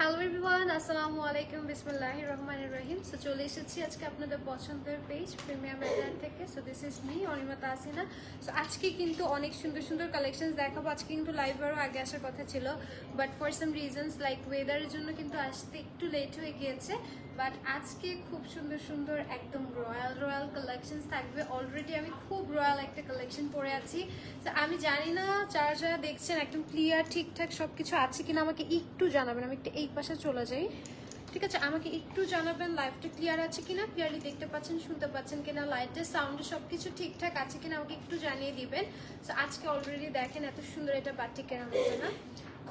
Hello everyone, আসসালামু আলাইকুম, বিসমিল্লাহির রহমানির রহিম। সো চলে এসেছি আজকে আপনাদের পছন্দের পেজ প্রিমিয়াম ব্র্যান্ড থেকে। So this is me Anima Tasina. So আজকে কিন্তু অনেক সুন্দর সুন্দর কালেকশনস দেখাবো। আজকে কিন্তু লাইভ আরও আগে আসার কথা ছিল, but for some reasons like ওয়েদারের জন্য কিন্তু আসতে একটু লেট হয়ে গিয়েছে। বাট আজকে খুব সুন্দর সুন্দর একদম রয়্যাল রয়্যাল কালেকশনস থাকবে। অলরেডি আমি খুব রয়্যাল একটা কালেকশন পরে আছি। তো আমি জানি না যারা যারা দেখছেন একদম ক্লিয়ার ঠিকঠাক সব কিছু আছে কিনা, আমাকে একটু জানাবেন। আমি একটু এই পাশে চলে যাই, ঠিক আছে? আমাকে একটু জানাবেন লাইভটা ক্লিয়ার আছে কিনা, ক্লিয়ারলি দেখতে পাচ্ছেন, শুনতে পাচ্ছেন কিনা, লাইটের সাউন্ডে সব কিছু ঠিকঠাক আছে কিনা আমাকে একটু জানিয়ে দিবেন। তো আজকে অলরেডি দেখেন এত সুন্দর এটা বাটিকের আমাদের না,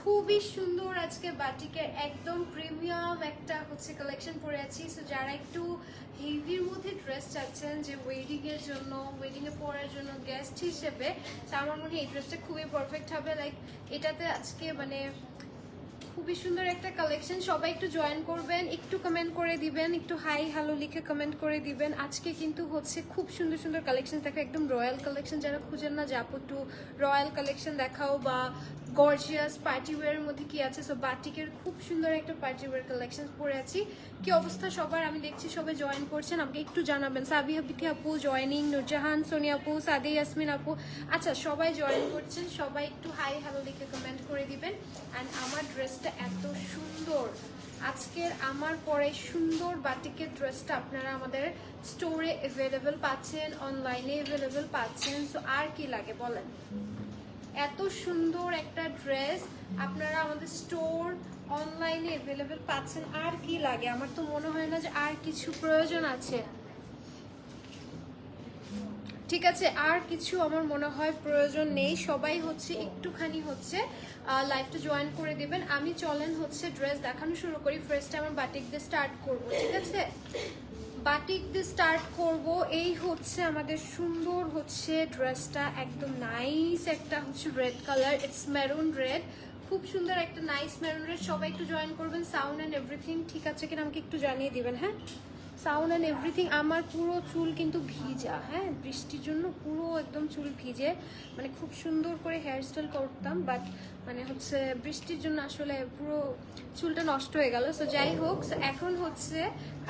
খুবই সুন্দর আজকে বাটিকের একদম প্রিমিয়াম একটা হচ্ছে কালেকশন পরে আছি। সো যারা একটু হেভির মধ্যে ড্রেস চাচ্ছেন যে ওয়েডিং এর জন্য, ওয়েডিং এ পরার জন্য গেস্ট হিসেবে, আমার মনে হয় এই ড্রেসটা খুবই পারফেক্ট হবে। লাইক এটাতে আজকে মানে খুবই সুন্দর একটা কালেকশন। সবাই একটু জয়েন করবেন, একটু কমেন্ট করে দিবেন, একটু হাই হ্যালো লিখে কমেন্ট করে দিবেন। আজকে কিন্তু হচ্ছে খুব সুন্দর সুন্দর কালেকশন দেখো, একদম রয়্যাল কালেকশন। যারা খুঁজেন না যে আপু একটু রয়্যাল কালেকশন দেখাও বা গর্জিয়াস পার্টি ওয়্যারের মধ্যে কি আছে, সো বাটিকের খুব সুন্দর একটা পার্টি ওয়্যার কালেকশন পরে আছি। কি অবস্থা সবার? আমি দেখছি সবাই জয়েন করছেন, আমাকে একটু জানাবেন। সাবিয়া বিথি আপু জয়েনিং, নুরজাহান, সোনিয়া আপু, সাদি ইয়াসমিন আপু, আচ্ছা সবাই জয়েন করছেন। সবাই একটু হাই হ্যালো লিখে কমেন্ট করে দিবেন। অ্যান্ড আমার ড্রেসটা এত সুন্দর, আজকের আমার পরে সুন্দর বাটিকের ড্রেসটা আপনারা আমাদের স্টোরে অ্যাভেলেবেল পাচ্ছেন, অনলাইনে অ্যাভেলেবেল পাচ্ছেন। সো আর কি লাগে বলেন? এত সুন্দর একটা ড্রেস আপনারা আমাদের স্টোর অনলাইনে অ্যাভেলেবেল পাচ্ছেন, আর কি লাগে? আমার তো মনে হয় না যে আর কিছু প্রয়োজন আছে, ঠিক আছে? আর কিছু আমার মনে হয় প্রয়োজন নেই। সবাই হচ্ছে একটুখানি হচ্ছে লাইভটা জয়েন করে দেবেন। আমি চলেন হচ্ছে ড্রেস দেখানো শুরু করি। ফার্স্টে আমার বাটিক দিয়ে স্টার্ট করব, ঠিক আছে? বাটিক দিয়ে স্টার্ট করব। এই হচ্ছে আমাদের সুন্দর হচ্ছে ড্রেসটা, একদম নাইস একটা হচ্ছে red colour, it's maroon red, খুব সুন্দর একটা নাইস মেরুন রেড। সবাই একটু জয়েন করবেন। সাউন্ড অ্যান্ড এভরিথিং ঠিক আছে কিনা আমাকে একটু জানিয়ে দিবেন, হ্যাঁ? Sound and everything. আমার পুরো চুল কিন্তু ভিজা, হ্যাঁ, বৃষ্টির জন্য পুরো একদম চুল ভিজে। মানে খুব সুন্দর করে হেয়ারস্টাইল করতাম, বাট মানে হচ্ছে বৃষ্টির জন্য আসলে পুরো চুলটা নষ্ট হয়ে গেল। সো যাই হোক, এখন হচ্ছে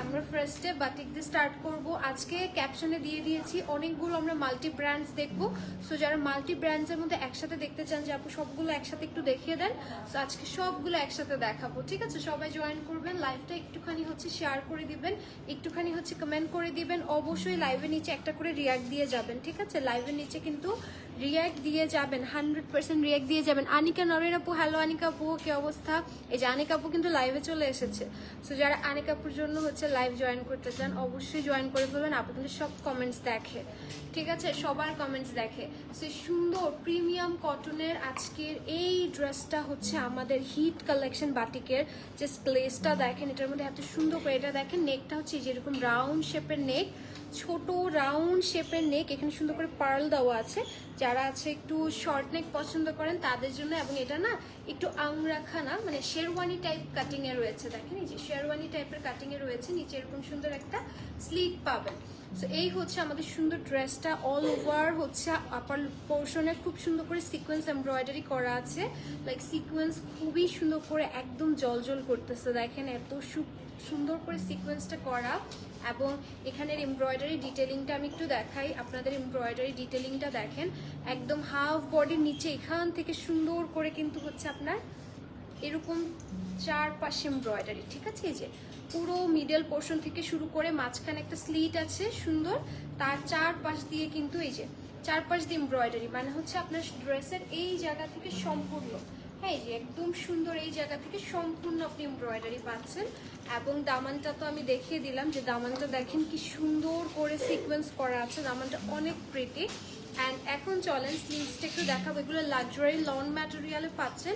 আমরা ফার্স্টে বাটিক দিয়ে স্টার্ট করব। আজকে ক্যাপশনে দিয়ে দিয়েছি অনেকগুলো আমরা মাল্টি ব্র্যান্ডস দেখবো। সো যারা মাল্টি ব্র্যান্ডসের মধ্যে একসাথে দেখতে চান যে আপু সবগুলো একসাথে একটু দেখিয়ে দেন, সো আজকে সবগুলো একসাথে দেখাবো, ঠিক আছে? সবাই জয়েন করবেন, লাইভটা একটুখানি হচ্ছে শেয়ার করে দিবেন, একটুখানি হচ্ছে কমেন্ট করে দিবেন। অবশ্যই লাইভের নিচে একটা করে রিয়াক্ট দিয়ে যাবেন, ঠিক আছে? লাইভের নিচে কিন্তু রিয়াক্ট দিয়ে যাবেন, 100% রিয়াক্ট দিয়ে যাবেন। আনিকা নরেন আপু, হ্যালো আনিকা আপু, কি অবস্থা? এই যে আনিকা আপু কিন্তু লাইভে চলে এসেছে। সো যারা আনিকা আপুর জন্য হচ্ছে লাইভ জয়েন করতে চান অবশ্যই জয়েন করে ফেলবেন। আপু কিন্তু সব কমেন্টস দেখে, ঠিক আছে? সবার কমেন্টস দেখে। সে সুন্দর প্রিমিয়াম কটনের আজকের এই ড্রেসটা হচ্ছে আমাদের হিট কালেকশন বাটিকের। জাস্ট গ্লেসটা দেখেন, এটার মধ্যে এত সুন্দর করে, এটা দেখেন নেকটা হচ্ছে যেরকম রাউন্ড শেপের নেক, ছোট রাউন্ড শেপের নেক, এখানে সুন্দর করে পার্ল দেওয়া আছে। যারা আছে একটু শর্ট নেক পছন্দ করেন তাদের জন্য। এবং এটা না একটু আংরাখা না, মানে শেরওয়ানি টাইপ কাটিং এ রয়েছে, দেখেন এই যে শেরওয়ানি টাইপের কাটিং এ রয়েছে। নিচে এরকম সুন্দর একটা স্লিট পাবেন। সো এই হচ্ছে আমাদের সুন্দর ড্রেসটা। অল ওভার হচ্ছে আপার পোর্শনে খুব সুন্দর করে সিকোয়েন্স এমব্রয়ডারি করা আছে। লাইক সিকোয়েন্স খুবই সুন্দর করে একদম জলজল করতেছে, দেখেন এত সুন্দর করে সিকোয়েন্সটা করা। এবং এখানের এমব্রয়ডারি ডিটেলিংটা আমি একটু দেখাই আপনাদের। এমব্রয়ডারি ডিটেলিংটা দেখেন, একদম হাফ বডির নিচে এখান থেকে সুন্দর করে কিন্তু হচ্ছে আপনার এরকম চারপাশে এমব্রয়ডারি, ঠিক আছে? এই যে পুরো মিডল পোর্শন থেকে শুরু করে মাঝখানে একটা স্লিট আছে সুন্দর, তার চারপাশ দিয়ে কিন্তু এই যে চারপাশ দিয়ে এমব্রয়ডারি, মানে হচ্ছে আপনার ড্রেসের এই জায়গা থেকে সম্পূর্ণ, হ্যাঁ, এই যে একদম সুন্দর এই জায়গা থেকে সম্পূর্ণ আপনি এমব্রয়ডারি পাচ্ছেন। এবং দামানটা তো আমি দেখিয়ে দিলাম, যে দামানটা দেখেন কি সুন্দর করে সিকোয়েন্স করা আছে, দামানটা অনেক প্রিটি। অ্যান্ড এখন চলেন স্লিভসটা একটু দেখাবো। এগুলো লাক্সারি লন ম্যাটেরিয়ালে পাচ্ছেন,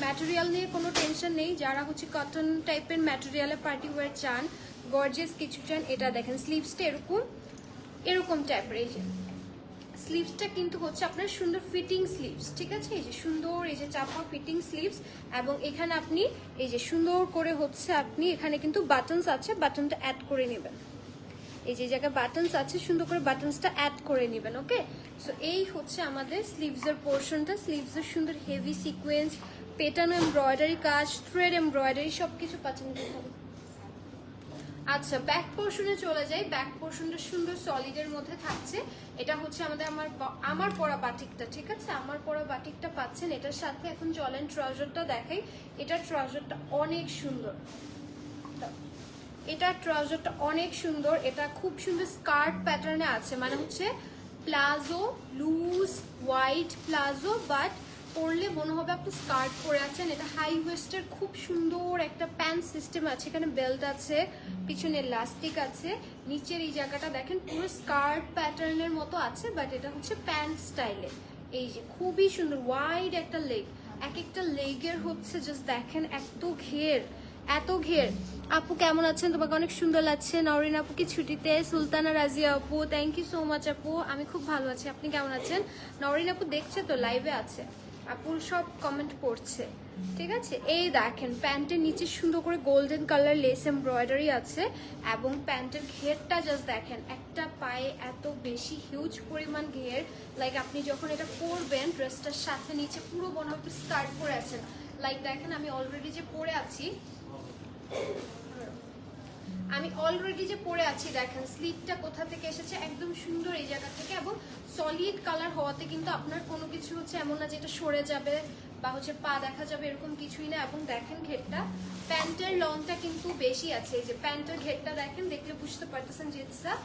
ম্যাটেরিয়াল নিয়ে কোনো টেনশন নেই। যারা হচ্ছে কটন টাইপের ম্যাটেরিয়ালে পার্টি ওয়্যার চান, গর্জিয়াস কিছু চান, এটা দেখেন স্লিভসটা এরকম এরকম টাইপের। এই যে স্লিভসটা কিন্তু হচ্ছে আপনার সুন্দর ফিটিং স্লিভস, ঠিক আছে? এই যে সুন্দর এই যে চাপা ফিটিং স্লিভস। এবং এখানে আপনি এই যে সুন্দর করে হচ্ছে আপনি এখানে কিন্তু বাটনস আছে, বাটনটা অ্যাড করে নেবেন। এই যে জায়গায় বাটনস আছে, সুন্দর করে বাটনসটা অ্যাড করে নেবেন। ওকে, সো এই হচ্ছে আমাদের স্লিভসের পোর্শনটা। স্লিভসের সুন্দর হেভি সিকোয়েন্স, পেটানো এমব্রয়ডারি কাজ, থ্রেড এমব্রয়ডারি সব কিছু পাচ্ছেন। আচ্ছা, ব্যাক পোর্শনে চলে যাই। ব্যাক পোর্শনটা সুন্দর সলিডের মধ্যে থাকছে। এটা হচ্ছে আমার পরা বাটিকটা, ঠিক আছে? আমার পরা বাটিকটা পাচ্ছেন এটার সাথে। এখন চলেন ট্রাউজারটা দেখাই। এটার ট্রাউজারটা অনেক সুন্দর, এটার ট্রাউজারটা অনেক সুন্দর। এটা খুব সুন্দর স্কার্ট প্যাটার্নে আছে, মানে হচ্ছে palazzo, loose white palazzo, but পরলে মনে হবে আপনি স্কার্ট পরে আছেন। এটা হাই ওয়েস্টের খুব সুন্দর একটা প্যান্ট সিস্টেম আছে, এখানে বেল্ট আছে, পিছনে ইলাস্টিক আছে, নিচের এই জায়গাটা দেখেন পুরো স্কার্ট প্যাটার্নের মতো আছে, বাট এটা হচ্ছে প্যান্ট স্টাইলে। এই যে খুবই সুন্দর ওয়াইড একটা লেগ, এক একটা লেগের হচ্ছে জাস্ট দেখেন এত ঘের, এত ঘের। আপু কেমন আছেন? তোমাকে অনেক সুন্দর লাগছে। নরিন আপু কি ছুটিতে? সুলতানা রাজিয়া আপু থ্যাংক ইউ সো মাচ আপু, আমি খুব ভালো আছি, আপনি কেমন আছেন? নরিন আপু দেখছে তো, লাইভে আছে, আপুর সব কমেন্ট পড়ছে, ঠিক আছে? এই দেখেন প্যান্টের নিচে সুন্দর করে গোল্ডেন কালার লেস এমব্রয়ডারি আছে, এবং প্যান্টের ঘেরটা জাস্ট দেখেন, একটা পায়ে এত বেশি হিউজ পরিমাণ ঘের। লাইক আপনি যখন এটা পরবেন ড্রেসটার সাথে নিচে পুরো মনে হয় স্কার্ট পরে আছেন। লাইক দেখেন আমি অলরেডি যে পরে আছি, দেখেন স্লিভটা কোথা থেকে এসেছে, একদম সুন্দর এই জায়গা থেকে, এবং সলিড কালার হওয়াতে কিন্তু আপনার কোনো কিছু হচ্ছে এমন না যেটা সরে যাবে বা হচ্ছে পা দেখা যাবে, এরকম কিছুই না। এবং দেখেন ঘেরটা, প্যান্টের লংটা কিন্তু বেশি আছে। এই যে প্যান্টের ঘেরটা দেখেন, দেখলে বুঝতে পারতেছেন যে ইটস আ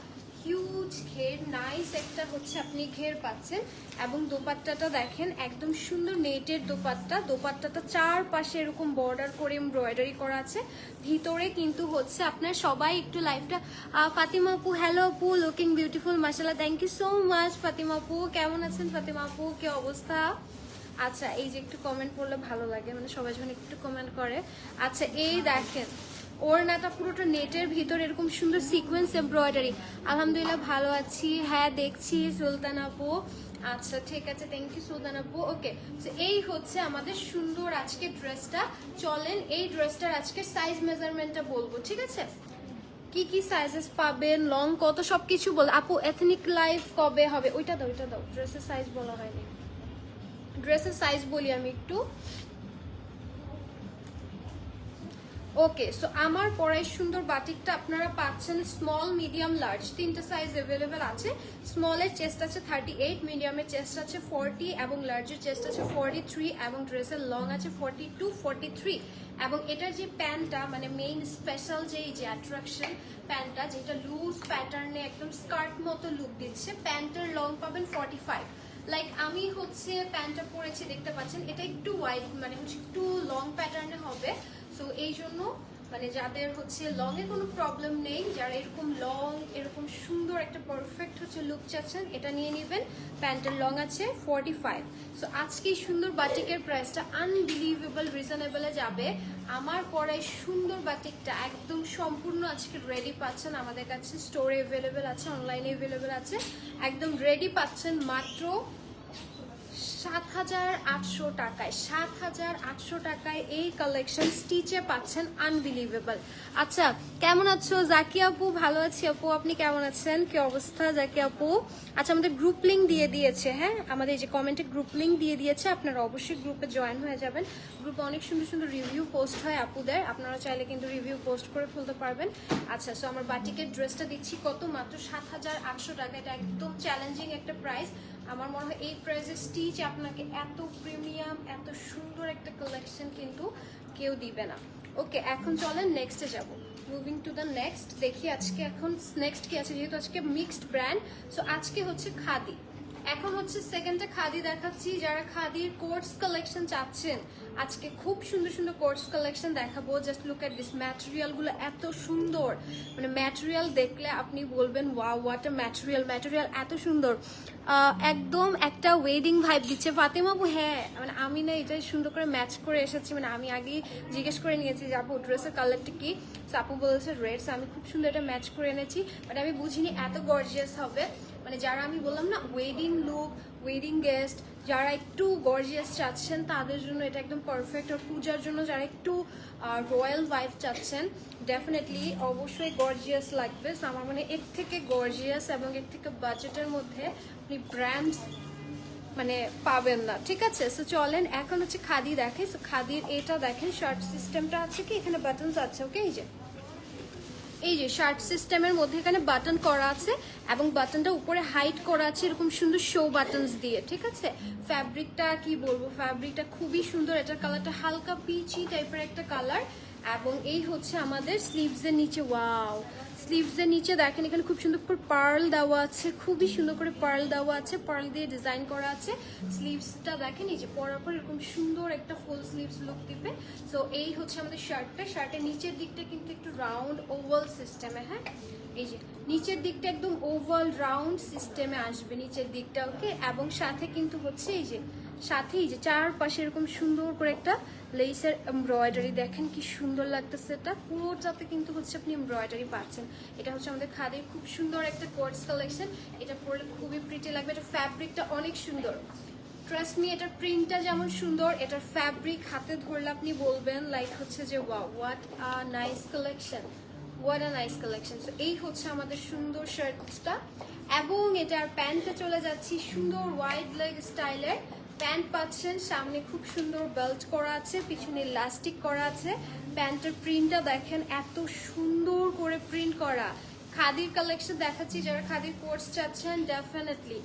হিউজ ঘের, নাইস একটা হচ্ছে আপনি ঘের পাচ্ছেন। এবং দোপাট্টাটা দেখেন একদম সুন্দর নেটের দোপাট্টা, দোপাট্টাটা চারপাশে এরকম বর্ডার করে এমব্রয়ডারি করা আছে। ভিতরে কিন্তু হচ্ছে আপনার সবাই একটু লাইফটা, ফাতিমা আপু হ্যালো আপু, লুকিং বিউটিফুল মাশাআল্লাহ, thank you so much Fatima আপু, কেমন আছেন ফাতিমা আপু, কি অবস্থা? আচ্ছা, এই যে একটু কমেন্ট করলে ভালো লাগে, মানে সবাই যখন একটু কমেন্ট করে। আচ্ছা, এই দেখেন ওড়নাটা পুরোটা নেটের ভিতর এরকম সুন্দর সিকোয়েন্স এমব্রয়ডারি। আলহামদুলিল্লাহ ভালো আছি, হ্যাঁ দেখছি সুলতান আপু। আচ্ছা ঠিক আছে, থ্যাংক ইউ সুলতান আপু। ওকে, তো এই হচ্ছে আমাদের সুন্দর আজকে ড্রেসটা। চলেন এই ড্রেসটার আজকে সাইজ মেজারমেন্টটা বলবো, ঠিক আছে? কি কি সাইজেস পাবেন, লং কত, সবকিছু বল। আপু এথনিক লাইফ কবে হবে? ওইটা দাও, ওইটা দাও, ড্রেসের সাইজ বলা হয়নি। ড্রেসের সাইজ বলি আমি একটু। ওকে, সো আমার পরাই সুন্দর বাটিকটা আপনারা পাচ্ছেন স্মল, মিডিয়াম, লার্জ, তিনটা সাইজ অ্যাভেলেবেল আছে। স্মলের চেস্ট আছে 38, মিডিয়ামের চেস্ট আছে 40, এবং লার্জের চেস্ট আছে 43, এবং ড্রেসের লং আছে 42, 43। এবং এটার যে প্যান্টটা, মানে মেইন স্পেশাল যে অ্যাট্রাকশন প্যান্টটা, যেটা লুজ প্যাটার্নে একদম স্কার্ট মতো লুক দিচ্ছে, প্যান্টের লং পাবেন 45। লাইক আমি হচ্ছে প্যান্টটা পরেছি, দেখতে পাচ্ছেন এটা একটু ওয়াইড, মানে হচ্ছে একটু লং প্যাটার্নে হবে। সো এই জন্য মানে যাদের হচ্ছে লং এর কোনো প্রবলেম নেই, যারা এরকম লং এরকম সুন্দর একটা পারফেক্ট হচ্ছে লুক চাচ্ছেন, এটা নিয়ে নেবেন। প্যান্টের লং আছে 45। সো আজকে এই সুন্দর বাটিকের প্রাইসটা আনবিলিভেবল রিজনেবলে যাবে। আমার পরাই সুন্দর বাটিকটা একদম সম্পূর্ণ আজকে রেডি পাচ্ছেন আমাদের কাছে, স্টোরে অ্যাভেলেবেল আছে, অনলাইনে অ্যাভেলেবেল আছে, একদম রেডি পাচ্ছেন মাত্র 7,800 টাকায়। 7,800 টাকায় এই কালেকশন স্টিচে পাচ্ছেন, আনবিলিভেবল। আচ্ছা, কেমন আছো জাকি আপু? ভালো আছি আপু, আপনি কেমন আছেন, কি অবস্থা জাকি আপু? আচ্ছা, আমাদের গ্রুপ লিঙ্ক দিয়ে দিয়েছে, হ্যাঁ আমাদের এই যে কমেন্টে গ্রুপ লিঙ্ক দিয়ে দিয়েছে, আপনারা অবশ্যই গ্রুপে জয়েন হয়ে যাবেন। গ্রুপে অনেক সুন্দর সুন্দর রিভিউ পোস্ট হয় আপুদের, আপনারা চাইলে কিন্তু রিভিউ পোস্ট করে ফেলতে পারবেন। আচ্ছা, সো আমার বাটিকের ড্রেসটা দিচ্ছি কত? মাত্র 7,800 টাকা। এটা একদম চ্যালেঞ্জিং একটা প্রাইস। আমার মনে হয় এই প্রাইসে স্টিচ আপনাকে এত প্রিমিয়াম, এত সুন্দর একটা কালেকশন কিন্তু কেউ দিবে না। ওকে, এখন চলেন নেক্সটে যাব। মুভিং টু দ্য নেক্সট, দেখি আজকে এখন নেক্সট কি আছে, যেহেতু আজকে মিক্সড ব্র্যান্ড। সো আজকে হচ্ছে খাদি, এখন হচ্ছে সেকেন্ডে খাদি দেখাচ্ছি। যারা খাদির কোর্স কালেকশন চাচ্ছেন, আজকে খুব সুন্দর সুন্দর কোর্স কালেকশন দেখাবো। জাস্ট লুক এট দিস, ম্যাটেরিয়ালগুলো এত সুন্দর, মানে ম্যাটেরিয়াল দেখলে আপনি বলবেন wow what a material, material এত সুন্দর, একদম একটা ওয়েডিং ভাইব দিচ্ছে। ফাতেমা আপু হ্যাঁ, মানে আমি না এটাই সুন্দর করে ম্যাচ করে এসেছি, মানে আমি আগেই জিজ্ঞেস করে নিয়েছি যে আপু ড্রেসের কালারটা কি, আপু বলেছে রেড, আমি খুব সুন্দর এটা ম্যাচ করে এনেছি, বাট আমি বুঝিনি এত গর্জিয়াস হবে। মানে যারা আমি বললাম না ওয়েডিং লুক, ওয়েডিং গেস্ট, যারা একটু গর্জিয়াস চাচ্ছেন তাদের জন্য এটা একদম পারফেক্ট। আর পূজার জন্য যারা একটু রয়্যাল ভাইব চাচ্ছেন ডেফিনেটলি অবশ্যই গর্জিয়াস লাগবে। আমার মানে এর থেকে গর্জিয়াস এবং এর থেকে বাজেটের মধ্যে আপনি ব্র্যান্ড মানে পাবেন না, ঠিক আছে। সো চলেন এখন হচ্ছে খাদি দেখে। সো খাদির এটা দেখেন, শার্ট সিস্টেমটা আছে কি এখানে বাটনস আছে, ওকে। এই যে শার্ট সিস্টেমের মধ্যে এখানে বাটন করা আছে এবং বাটনটা উপরে হাইট করা আছে এরকম সুন্দর শো বাটনস দিয়ে, ঠিক আছে। ফ্যাব্রিকটা কি বলবো, ফ্যাব্রিকটা খুবই সুন্দর। এটার কালারটা হালকা পিচি টাইপের একটা কালার। এবং এই হচ্ছে আমাদের স্লিভসের নিচে, ওয়াও, স্লিভসের নিচে দেখেন এখানে খুব সুন্দর করে পার্ল দেওয়া আছে, খুবই সুন্দর করে পার্ল দেওয়া আছে, পার্ল দিয়ে ডিজাইন করা আছে। স্লিভসটা দেখেন এই যে পরার পর এরকম সুন্দর একটা ফুল স্লিভস লুক দিবে। সো এই হচ্ছে আমাদের শার্টটা। শার্টের নিচের দিকটা কিন্তু একটু রাউন্ড ওভাল সিস্টেমে, হ্যাঁ, এই যে নিচের দিকটা একদম ওভাল রাউন্ড সিস্টেমে আসবে নিচের দিকটা, ওকে। এবং সাথে কিন্তু হচ্ছে এই যে সাথেই যে চারপাশে এরকম সুন্দর করে একটা লেসের এমব্রয়ডারি, দেখেন কি সুন্দর লাগতেছে। এটা পুরোটাতে কিন্তু হচ্ছে আপনি এমব্রয়ডারি পাচ্ছেন। এটা হচ্ছে আমাদের খাদির খুব সুন্দর একটা কোর্স কালেকশন। এটা পরলে খুবই প্রিটি লাগবে। এটা ফ্যাব্রিকটা অনেক সুন্দর, ট্রাস্ট মি। এটার প্রিন্টটা যেমন সুন্দর, এটার ফ্যাব্রিক হাতে ধরলে আপনি বলবেন লাইক হচ্ছে যে wow, what a nice collection, what a nice collection. So এই হচ্ছে আমাদের সুন্দর শার্টটা। এবং এটার প্যান্টটা চলে যাচ্ছি সুন্দর ওয়াইড লেগ স্টাইলের প্যান্ট পাচ্ছেন। সামনে খুব সুন্দর বেল্ট করা আছে, পিছনে ইলাস্টিক করা আছে। প্যান্টের প্রিন্টটা দেখেন এত সুন্দর করে প্রিন্ট করা। খাদির কালেকশন দেখাচ্ছি, যারা খাদির কোর্স চাচ্ছেন ডেফিনেটলি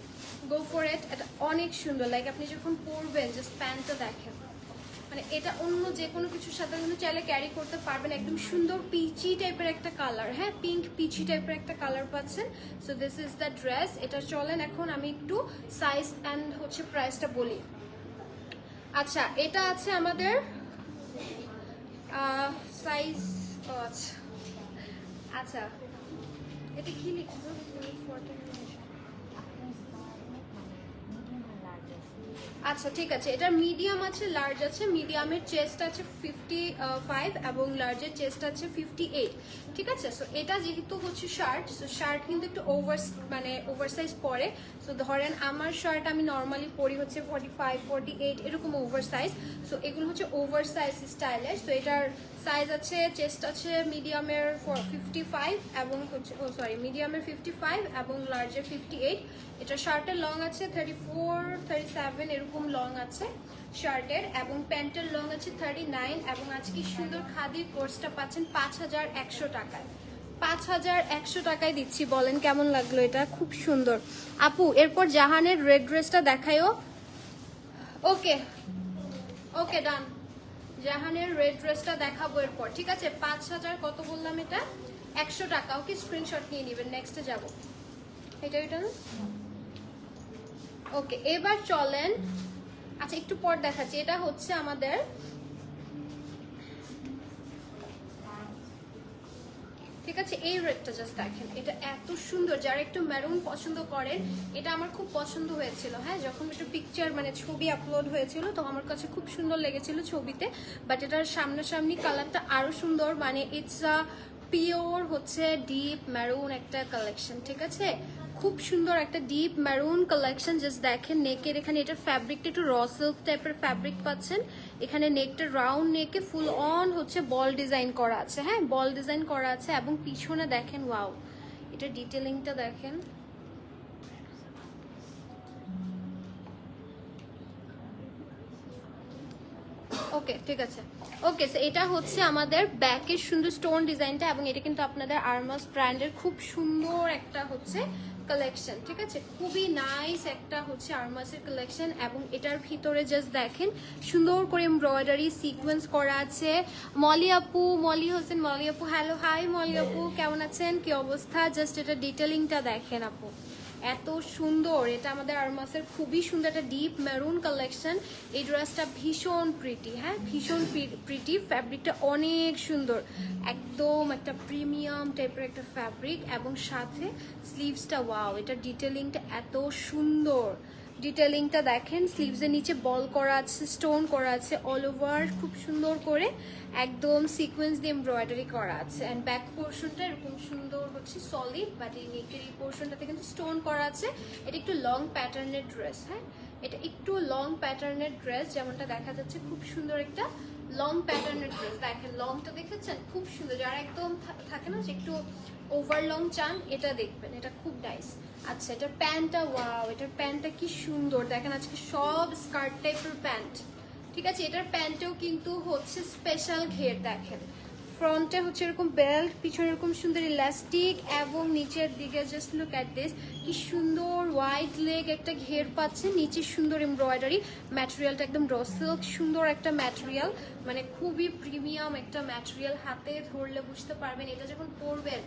গো ফর ইট। এটা অনেক সুন্দর, লাইক আপনি যখন পরবেন জাস্ট প্যান্টটা দেখেন, মানে এটা অন্য যে কোনো কিছুর সাথে কিন্তু চাইলে ক্যারি করতে পারবেন। একদম সুন্দর পিচি টাইপের একটা কালার, হ্যাঁ, পিঙ্ক পিচি টাইপের একটা কালার পাচ্ছেন। So this is the dress. এটা চলেন এখন আমি একটু সাইজ অ্যান্ড হচ্ছে প্রাইসটা বলি। আচ্ছা, এটা আছে আমাদের সাইজ, আচ্ছা এটা কি লিখছো? আচ্ছা ঠিক আছে, এটা মিডিয়াম আছে, লার্জ আছে। মিডিয়ামের চেস্ট আছে 55 এবং লার্জের চেস্ট আছে 58, ঠিক আছে। সো এটা যেহেতু হচ্ছে শার্ট, সো শার্ট কিন্তু একটু ওভারসাইজ পরে। সো ধরেন আমার শার্ট আমি নর্মালি পরি হচ্ছে 45 48 এরকম ওভারসাইজ। সো এগুলো হচ্ছে ওভারসাইজ স্টাইলের। সো এটার সাইজ আছে, চেস্ট আছে মিডিয়ামের 55 এবং হচ্ছে মিডিয়ামের 55 এবং লার্জের 58। এটা শার্টের লং আছে 34 37 এরকম লং আছে শার্টের, এবং প্যান্টের লং আছে 39। এবং আজকে সুন্দর খাদির কোর্সটা পাচ্ছেন 5100 টাকায়। 5100 টাকায় দিচ্ছি, বলেন কেমন লাগলো? এটা খুব সুন্দর। আপু এরপর জাহানের রেড ড্রেসটা দেখায়ও। ওকে ওকে ডান, জাহানের রেড ড্রেসটা দেখাবো এরপর, ঠিক আছে। 5000 কত বললাম? এটা 100 টাকা, ওকে। স্ক্রিনশট নিয়ে নেবেন, নেক্সটে যাব। এটা না, ওকে। এবার চলেন, আচ্ছা একটু পর দেখাচ্ছি। এটা হচ্ছে আমাদের ঠিক আছে, এই রেডটা জাস্ট দেখেন, এটা এত সুন্দর। যারা একটু মেরুন পছন্দ করেন, এটা আমার খুব পছন্দ হয়েছিল, হ্যাঁ, যখন একটু পিকচার মানে ছবি আপলোড হয়েছিল তো আমার কাছে খুব সুন্দর লেগেছিল ছবিতে। বাট এটার সামনাসামনি কালারটা আরো সুন্দর, মানে ইটস আ পিওর হচ্ছে ডিপ মেরুন একটা কালেকশন, ঠিক আছে। খুব সুন্দর একটা ডিপ মেরুন কালেকশন। জাস্ট দেখেন নেকের এখানে এটার ফ্যাব্রিকটা একটু র সিল্ক টাইপের ফ্যাব্রিক পাচ্ছেন। এখানে নেকটা রাউন্ড নেকে ফুল অন হচ্ছে বল ডিজাইন করা আছে, হ্যাঁ, বল ডিজাইন করা আছে। এবং পিছনে দেখেন, ওয়াও, এটা ডিটেলিংটা দেখেন। ওকে ঠিক আছে, ওকে। সো এটা হচ্ছে আমাদের ব্যাকের সুন্দর স্টোন ডিজাইনটা, এবং এটা কিন্তু আপনাদের আরমাস ব্র্যান্ডের খুব সুন্দর একটা হচ্ছে কালেকশন, ঠিক আছে। খুবই নাইস একটা হচ্ছে আরমাসের কালেকশন। এবং এটার ভিতরে জাস্ট দেখেন সুন্দর করে এমব্রয়ডারি সিকোয়েন্স করা আছে। মলি আপু, মলি হোসেন, মলি আপু, হ্যালো, হাই মলি আপু, কেমন আছেন, কি অবস্থা? জাস্ট এটা ডিটেলিংটা দেখেন আপু, এত সুন্দর। এটা আমাদের আরমাসের খুবই সুন্দর একটা ডিপ মেরুন কালেকশন। এই ড্রেসটা ভীষণ প্রিটি, হ্যাঁ, ভীষণ প্রিটি। ফ্যাব্রিকটা অনেক সুন্দর, একদম একটা প্রিমিয়াম টাইপের একটা ফ্যাব্রিক। এবং সাথে স্লিভসটা, ওয়াও, এটা ডিটেলিংটা এত সুন্দর। ডিটেলিংটা দেখেন, স্লিভসের নিচে বল করা আছে, স্টোন করা আছে অল ওভার, খুব সুন্দর করে একদম সিকোয়েন্স দিয়ে এমব্রয়ডারি করা আছে। অ্যান্ড ব্যাক পোর্শনটা এরকম সুন্দর হচ্ছে সলিড, বাট এই নেকের এই পোর্শনটাতে কিন্তু স্টোন করা আছে। এটা একটু লং প্যাটার্নের ড্রেস, হ্যাঁ, এটা একটু লং প্যাটার্নের ড্রেস, যেমনটা দেখা যাচ্ছে খুব সুন্দর একটা লং প্যাটার্নের ড্রেস। দেখেন লংটা দেখেছেন খুব সুন্দর, যারা একদম থাকে না যে একটু ওভার লং চান এটা দেখবেন, এটা খুব নাইস। আচ্ছা এটার প্যান্টটা, ওয়াও এটার প্যান্টটা কি সুন্দর, দেখেন আজকে সব স্কার্ট টাইপের প্যান্ট, ঠিক আছে। এটার প্যান্টেও কিন্তু হচ্ছে স্পেশাল ঘের, দেখেন ফ্রন্টে হচ্ছে এরকম বেল্ট, পিছনে এরকম সুন্দর ইলাস্টিক, এবং নিচের দিকে জাস্ট লুক অ্যাট দিস, কি সুন্দর ওয়াইড লেগ একটা ঘের পাচ্ছে, নিচে সুন্দর এমব্রয়ডারি, ম্যাটেরিয়ালটা একদম র সিল্ক, সুন্দর একটা ম্যাটেরিয়াল, মানে খুবই প্রিমিয়াম একটা ম্যাটেরিয়াল। হাতে ধরলে বুঝতে পারবেন, এটা যখন পরবেন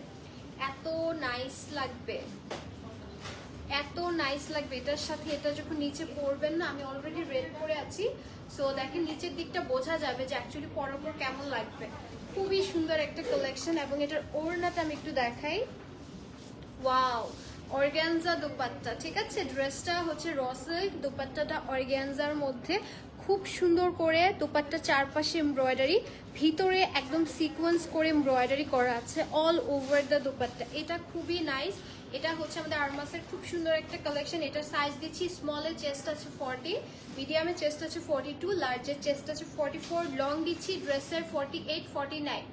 এত নাইস লাগবে, এত নাইস লাগবে এটার সাথে। এটা যখন নিচে পরবেন না, আমি অলরেডি রেড করে আছি, সো দেখেন নিচের দিকটা বোঝা যাবে যে অ্যাকচুয়ালি পরার পর কেমন লাগবে। খুবই সুন্দর একটা কালেকশন। এবং এটার ওড়নাটা আমি একটু দেখাই, ওয়াও অর্গানজা দোপাট্টা, ঠিক আছে। ড্রেসটা হচ্ছে র সিল্ক, দোপাট্টাটা অর্গানজার মধ্যে, খুব সুন্দর করে দোপাট্টা চারপাশে এমব্রয়ডারি, ভিতরে একদম সিকোয়েন্স করে এমব্রয়ডারি করা আছে অল ওভার দ্য দোপাট্টা। এটা খুবই নাইস। এটা হচ্ছে আমাদের আরমাসের খুব সুন্দর একটা কালেকশন। এটার সাইজ দিচ্ছি, স্মলের চেস্ট আছে 40, মিডিয়ামের চেস্ট আছে 42, লার্জের চেস্ট আছে 44, লং দিচ্ছি ড্রেসের 48, 49,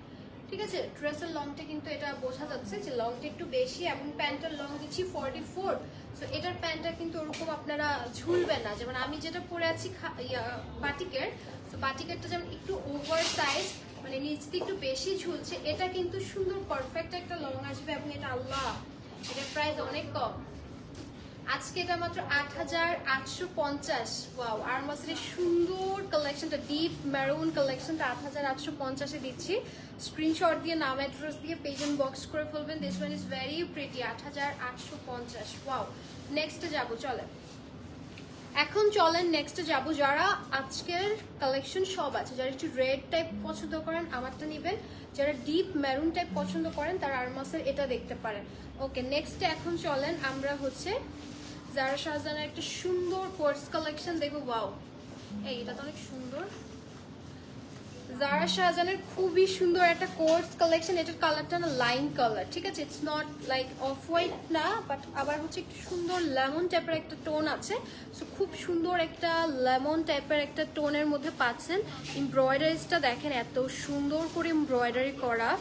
ঠিক আছে। ড্রেসের লংটা কিন্তু এটা বোঝা যাচ্ছে যে লংটা একটু বেশি, এবং প্যান্টের লং দিচ্ছি 44। সো এটার প্যান্টটা কিন্তু ওরকম আপনারা ঝুলবে না, যেমন আমি যেটা পরে আছি বাটিকের, সো বাটিকেরটা যেমন একটু ওভার সাইজ, মানে নিচ দিয়ে একটু বেশি ঝুলছে, এটা কিন্তু সুন্দর পারফেক্ট একটা লং আসবে। এবং এটা আল্লাহ, এটার প্রাইস অনেক কম, আজকে এটা মাত্র ৮৮৫০। ওয়াও আরমাসের সুন্দর কালেকশনটা, ডিপ মেরুন কালেকশনটা ৮৮৫০-এ দিচ্ছি। স্ক্রিনশট দিয়ে নাম অ্যাড্রেস দিয়ে পেজ এন্ড বক্স করে ফেলবেন। This one is very pretty, ৮৮৫০। Wow নেক্সটে যাবো, চলেন এখন চলেন নেক্সটে যাবো। যারা আজকের কালেকশন সব আছে, যারা একটু রেড টাইপ পছন্দ করেন আমারটা নেবেন, যারা ডিপ মেরুন টাইপ পছন্দ করেন তারা আরমাসের এটা দেখতে পারেন। ওকে নেক্সটে এখন চলেন আমরা হচ্ছে জারা শাহজাহানের একটা সুন্দর কোর্স কালেকশন দেখবো। ওয়াও এটা তো অনেক সুন্দর, জারা শাহজাহানের খুবই সুন্দর একটা কোর্স কালেকশন। এটার কালারটা না লাইম কালার, ঠিক আছে, it's not like off white না, বাট আবার হচ্ছে একটু সুন্দর লেমন টাইপের একটা টোন আছে। সো খুব সুন্দর একটা লেমন টাইপের একটা টোনের মধ্যে পাচ্ছেন। এমব্রয়ডারিজটা দেখেন এত সুন্দর করে এমব্রয়ডারি করা,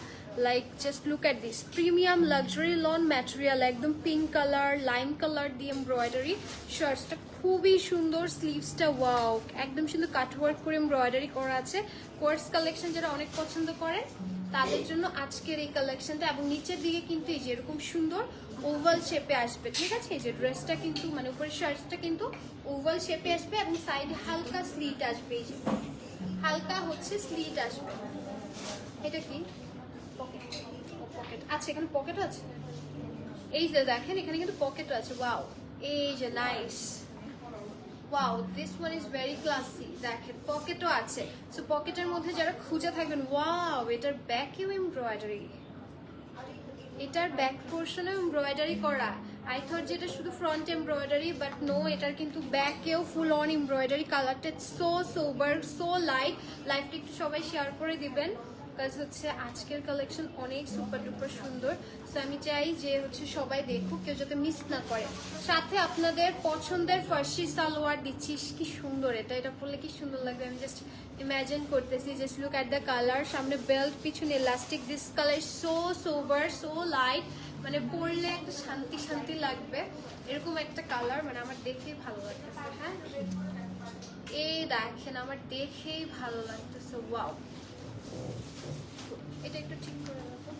like just look at this, premium luxury loan material, একদম পিঙ্ক কালার লাইম কালার দিয়ে এমব্রয়ডারি। শার্টসটা খুবই সুন্দর, স্লিভসটা ওয়াও একদম সুন্দর কাটওয়ার্ক করে এমব্রয়ডারি করা আছে। কোর্স কালেকশন যারা অনেক পছন্দ করে তাদের জন্য আজকের এই কালেকশনটা। এবং নিচের দিকে কিন্তু এই যে এরকম সুন্দর ওভাল শেপে আসবে, ঠিক আছে। এই যে ড্রেসটা কিন্তু মানে উপরের শার্টসটা কিন্তু ওভাল শেপে আসবে, এবং সাইডে হালকা স্লিট আসবে, এই যে হালকা হচ্ছে স্লিট আসবে। এটা কি পকেট, আচ্ছা এখানে পকেট আছে, এই যে দেখেন এখানে কিন্তু পকেটও আছে। ওয়াও এই যে nice, wow this one is very classy, দেখেন পকেটও আছে। সো পকেটের মধ্যে যারা খুঁজে থাকবেন, ওয়াও এটার ব্যাকেও এমব্রয়ডারি, এটার ব্যাক পোর্শনে এমব্রয়ডারি করা। আই থট যেটা শুধু ফ্রন্ট এমব্রয়ডারি, বাট নো, এটার কিন্তু ব্যাকেও ফুল অন এমব্রয়ডারি। কালারটা সো সোবার, সো লাইট। লাইফটা একটু সবাই শেয়ার করে দিবেন, কাজ হচ্ছে আজকের কালেকশন অনেক সুপার ডুপার সুন্দর। সো আমি চাই যে হচ্ছে সবাই দেখুক, কেউ যাতে মিস না করে। সাথে আপনাদের পছন্দের ফার্সি সালোয়ার দিচ্ছি, কি সুন্দর এটা, এটা পরলে কি সুন্দর লাগবে আমি জাস্ট ইমাজিন করতেছি। Just look at the colour, সামনে বেল্ট, পিছনে elastic, this colour so sober, so light, মানে পরলে একটা শান্তি শান্তি লাগবে এরকম একটা কালার, মানে আমার দেখেই ভালো লাগতেছে। হ্যাঁ এই দেখেন আমার দেখেই ভালো লাগতেছে। ওয়াও এটা একটু ঠিক করে নেবো,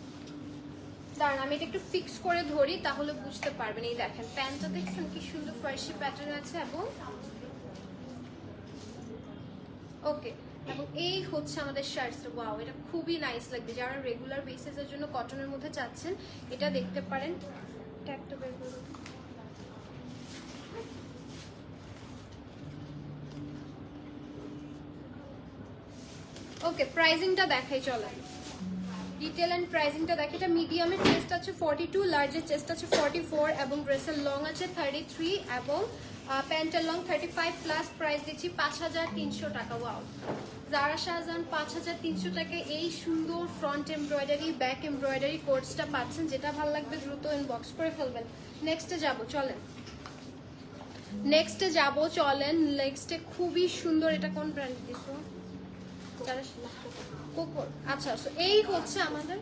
দাঁড়ান আমি এটা একটু ফিক্স করে ধরি তাহলে বুঝতে পারবেন। এই দেখেন প্যান্টটা দেখছেন কি সুন্দর ফার্সি প্যাটার্ন আছে, এবং ওকে এবং এই হচ্ছে আমাদের শার্টসটা। ওয়াও এটা খুবই নাইস লাগবে, যারা রেগুলার বেসিসের জন্য কটনের মধ্যে চাচ্ছেন এটা দেখতে পারেন। ট্যাগটা বের করুন, ওকে প্রাইসিংটা দেখাই চলেন, ডিটেল এন্ড প্রাইসিংটা দেখে। এটা মিডিয়ামের চেস্ট আছে 42, লার্জের চেস্ট আছে 44, এবং ড্রেসের লং আছে 33, এবং প্যান্টের লং 35 প্লাস। প্রাইস দিচ্ছি 5300 টাকা। ওয়াও জারা শাহজাহান 5300 টাকা এই সুন্দর ফ্রন্ট এমব্রয়ডারি ব্যাক এমব্রয়ডারি কোর্সটা পাচ্ছেন। যেটা ভালো লাগবে দ্রুত ইনবক্স করে ফেলবেন। নেক্সটে যাব চলেন, নেক্সটে যাব, চলেন। নেক্সটে খুবই সুন্দর, এটা কোন ব্র্যান্ড দিছো? কোকোর। আচ্ছা, এই হচ্ছে আমাদের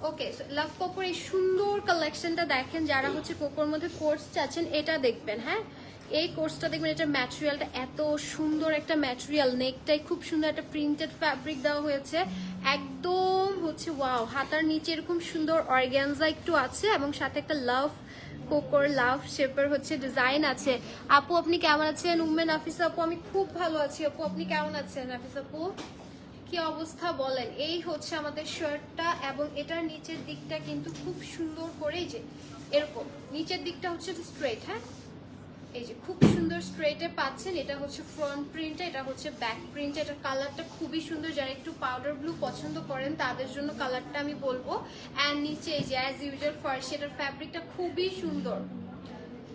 ওকে লাভ কোকোর এই সুন্দর কালেকশনটা দেখেন। যারা হচ্ছে কোকোর মধ্যে কোর্স চাচ্ছেন এটা দেখবেন। হ্যাঁ, এই কোর্সটা দেখবেন, এটা ম্যাটেরিয়ালটা এত সুন্দর একটা ম্যাটেরিয়াল, নেকটাই খুব সুন্দর একটা প্রিন্টেড ফ্যাব্রিক দেওয়া হয়েছে, একদম হচ্ছে ওয়াও। হাতার নিচে এরকম সুন্দর অর্গানজা একটু আছে এবং সাথে একটা লাভ কোকোর লাভ শেপের হচ্ছে ডিজাইন আছে। আপু আপনি কেমন আছেন? উম্মে নাফিসা আপু আমি খুব ভালো আছি। আপু আপনি কেমন আছেন? নাফিসা আপু কি অবস্থা বলেন? এই হচ্ছে আমাদের শার্টটা এবং এটার নিচের দিকটা কিন্তু খুব সুন্দর করে, যে এরকম নিচের দিকটা হচ্ছে স্ট্রেট। হ্যাঁ, এই যে খুব সুন্দর স্ট্রেটে পাচ্ছেন। এটা হচ্ছে ফ্রন্ট প্রিন্টটা, এটা হচ্ছে ব্যাক প্রিন্টটা। এটার কালারটা খুবই সুন্দর, যারা একটু পাউডার ব্লু পছন্দ করেন তাদের জন্য কালারটা আমি বলবো। অ্যান্ড নিচে এই যে অ্যাজ ইউজুয়াল ফার্স্ট, এটার ফ্যাব্রিকটা খুবই সুন্দর,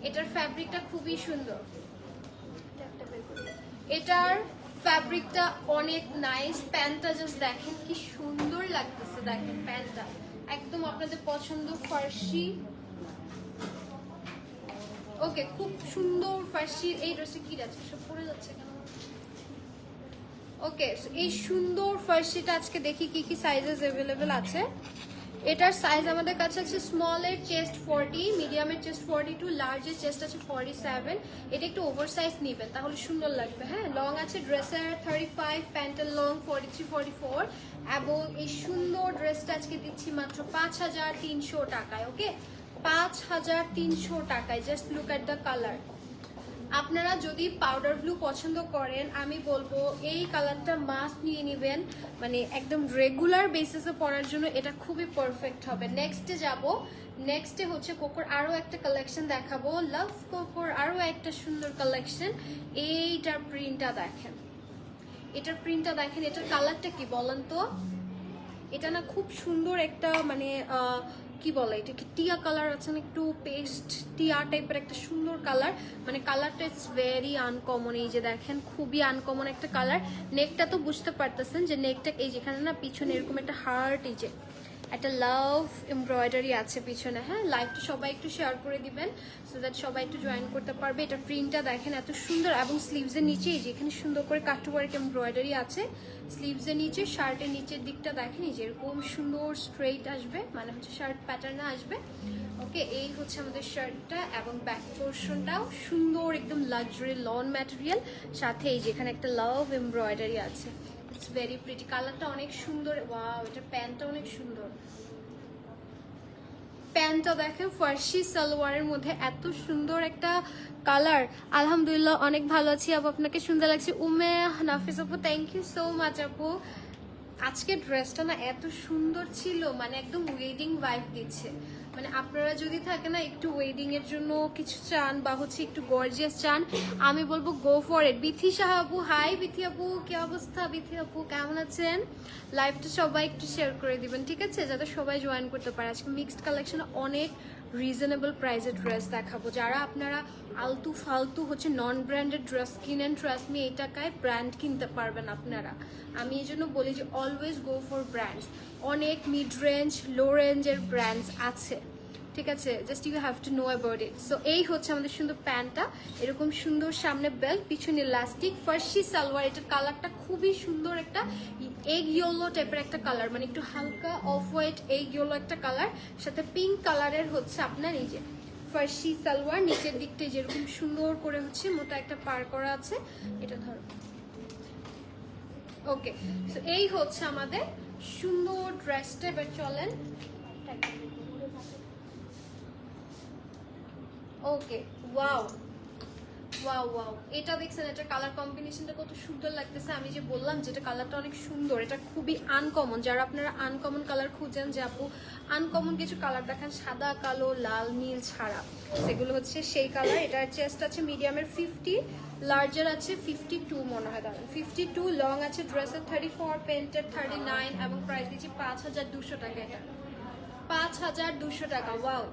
এটার ফ্যাব্রিকটা খুবই সুন্দর, এটার ফ্যাব্রিকটা অনেক নাইস। প্যান্টটা জাস্ট দেখেন কি সুন্দর লাগতেছে, দেখেন প্যান্টটা একদম আপনাদের পছন্দ ফার্সি। ওকে, খুব সুন্দর ফার্সি। এই ড্রেসে কি যাচ্ছে, সব পরে যাচ্ছে কেন? ওকে, এই সুন্দর ফার্সিটা আজকে দেখি কি কি সাইজেস अवेलेबल আছে। এটার সাইজ আমাদের কাছে আছে স্মলের চেস্ট 40, মিডিয়ামের চেস্ট 42, লার্জের চেস্ট আছে 47। এটা একটু ওভার সাইজ নেবেন তাহলে সুন্দর লাগবে। হ্যাঁ, লং আছে ড্রেসের 35, প্যান্টের লং 43, 44 এবং এই সুন্দর ড্রেসটা আজকে দিচ্ছি মাত্র 5300 টাকায়। ওকে, 5300 টাকায়। Just look at the colour. আপনারা যদি পাউডার ব্লু পছন্দ করেন আমি বলবো এই কালারটা মাস্ট নিয়ে নেবেন, মানে একদম রেগুলার বেসিসে পরার জন্য এটা খুবই পারফেক্ট হবে। নেক্সটে যাব, নেক্সটে হচ্ছে কোকোর আরও একটা কালেকশন দেখাবো। লাভ কোকোর আরও একটা সুন্দর কালেকশন। এইটার প্রিন্টটা দেখেন, এটার প্রিন্টটা দেখেন, এটার কালারটা কি বলেন তো? এটা না খুব সুন্দর একটা মানে কি বলে এটাকে, টিয়া কালার আছে না, একটু পেস্ট টিয়া টাইপের একটা সুন্দর কালার, মানে কালারটা ইটস ভেরি আনকমন। এই যে দেখেন খুবই আনকমন একটা কালার। নেকটা তো বুঝতে পারতেছেন যে নেকটা এই যেখানে না পিছনে এরকম একটা হার্ট, এই যে একটা লাভ এমব্রয়ডারি আছে পিছনে। হ্যাঁ, লাইভটা সবাই একটু শেয়ার করে দিবেন সো দ্যাট সবাই একটু জয়েন করতে পারবে। এটা প্রিন্টটা দেখেন এত সুন্দর এবং স্লিভসের নিচে এই যে এখানে সুন্দর করে কাটওয়ার্ক এমব্রয়ডারি আছে স্লিভসের নিচে। শার্টের নিচের দিকটা দেখেন এই যে এরকম সুন্দর স্ট্রেইট আসবে, মানে হচ্ছে শার্ট প্যাটার্নে আসবে। ওকে, এই হচ্ছে আমাদের শার্টটা এবং ব্যাক পোর্শনটাও সুন্দর একদম লাক্সারি লন ম্যাটেরিয়াল, সাথে এই যে এখানে একটা লাভ এমব্রয়ডারি আছে। ইটস ভেরি প্রিটি, কালারটা অনেক সুন্দর। ওয়াও, এটা প্যান্টটা অনেক সুন্দর। প্যান্টটা দেখেন ফার্সি সালোয়ারের মধ্যে এত সুন্দর একটা কালার। আলহামদুলিল্লাহ অনেক ভালো আছি আপু, আপনাকে সুন্দর লাগছে। উমে নাফিস আপু থ্যাংক ইউ সো মাচ আপু। আজকের ড্রেসটা না এত সুন্দর ছিল, মানে একদম ওয়েডিং ভাইব দিচ্ছে। মানে আপনারা যদি থাকে না একটু ওয়েডিং এর জন্য কিছু চান বা হচ্ছে একটু গর্জিয়াস চান, আমি বলবো go for it. Bithi Shah আপু, হাই বিথি আপু, কি অবস্থা বিথি আপু, কেমন আছেন? লাইভটা সবাই একটু শেয়ার করে দিবেন, ঠিক আছে, যাতে সবাই জয়েন করতে পারে। আজকে মিক্সড কালেকশন অনেক রিজনেবল প্রাইসের ড্রেস দেখাবো। যারা আপনারা আলতু ফালতু হচ্ছে নন ব্র্যান্ডেড ড্রেস কিনেন, ট্রাস্ট মি এই টাকায় ব্র্যান্ড কিনতে পারবেন আপনারা। আমি এই জন্য বলি যে অলওয়েজ গো ফর ব্র্যান্ডস। অনেক মিড রেঞ্জ লো রেঞ্জের ব্র্যান্ডস আছে, ঠিক আছে, just you have to know about it. So এই হচ্ছে আমাদের সুন্দর প্যান্টটা, এরকম সুন্দর সামনে বেল্ট, পিছনে ইলাস্টিক, ফার্সি সালোয়ার। এটার কালারটা খুবই সুন্দর, একটা এগ ইয়েলো টাইপের একটা কালার, মানে একটু হালকা অফ হোয়াইট এগ ইয়েলো একটা কালার, সাথে পিঙ্ক কালারের হচ্ছে আপনার এই যে ফার্সি সালোয়ার। নিচের দিকটা যেরকম সুন্দর করে হচ্ছে মোটা একটা পার করা আছে, এটা ধরো। ওকে, সো এই হচ্ছে আমাদের সুন্দর ড্রেসটা। এবার চলেন। ওকে, ওয়াও ওয়াও ওয়াও, এটা দেখছেন, এটা কালার কম্বিনেশনটা কত সুন্দর লাগতেছে। আমি যে বললাম যেটা কালারটা অনেক সুন্দর, এটা খুবই আনকমন। যারা আপনারা আনকমন কালার খুঁজেন যে আপু আনকমন কিছু কালার দেখান, সাদা কালো লাল নীল ছাড়া, সেগুলো হচ্ছে সেই কালার। এটার চেস্ট আছে মিডিয়ামের 50, লার্জার আছে 52 মনে হয়, দাঁড়ান 52, লং আছে ড্রেসের 34, প্যান্টের 39 এবং প্রাইস দিচ্ছি 5200 টাকা। এটা 5200 টাকা। ওয়াও,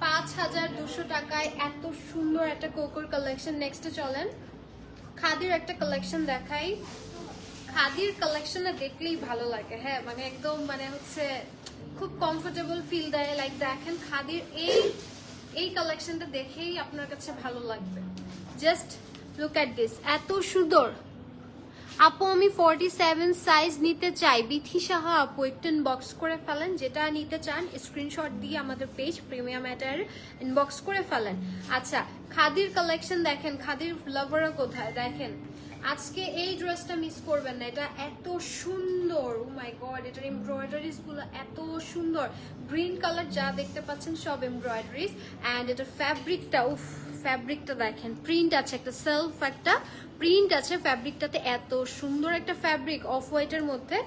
5200 টাকায় এত সুন্দর একটা কোকোর কালেকশন। নেক্সটে চলেন খাদির একটা কালেকশন দেখাই। খাদির কালেকশনে দেখলেই ভালো লাগে। হ্যাঁ, মানে একদম মানে হচ্ছে খুব কমফোর্টেবল ফিল দেয়। লাইক দেখেন খাদির এই এই কালেকশনটা দেখেই আপনার কাছে ভালো লাগবে। জাস্ট লুক অ্যাট দিস, এত সুন্দর। আপু আমি 47 সাইজ নিতে চাই, বিথি সাহা আপু একটু ইনবক্স করে ফেলেন, যেটা নিতে চান স্ক্রিনশট দিয়ে আমাদের পেজ প্রিমিয়াম অ্যাটার ইনবক্স করে ফেলেন। আচ্ছা, খাদির কালেকশন দেখেন, খাদির লাভাররা কোথায় দেখেন। আজকে এই ড্রেসটা মিস করবেন না, এটা এত সুন্দর, ও মাই গড, এটার এমব্রয়ডারিজ গুলো এত সুন্দর। গ্রিন কালার যা দেখতে পাচ্ছেন সব এমব্রয়ডারিজ, অ্যান্ড এটার ফ্যাব্রিকটা, উফ ফ্যাব্রিকটা দেখেন, প্রিন্ট আছে একটা সেলফ একটা প্রিন্ট আছে ফ্যাব্রিকটাতে, এত সুন্দর একটা ফ্যাব্রিক অফ হোয়াইটের মধ্যে।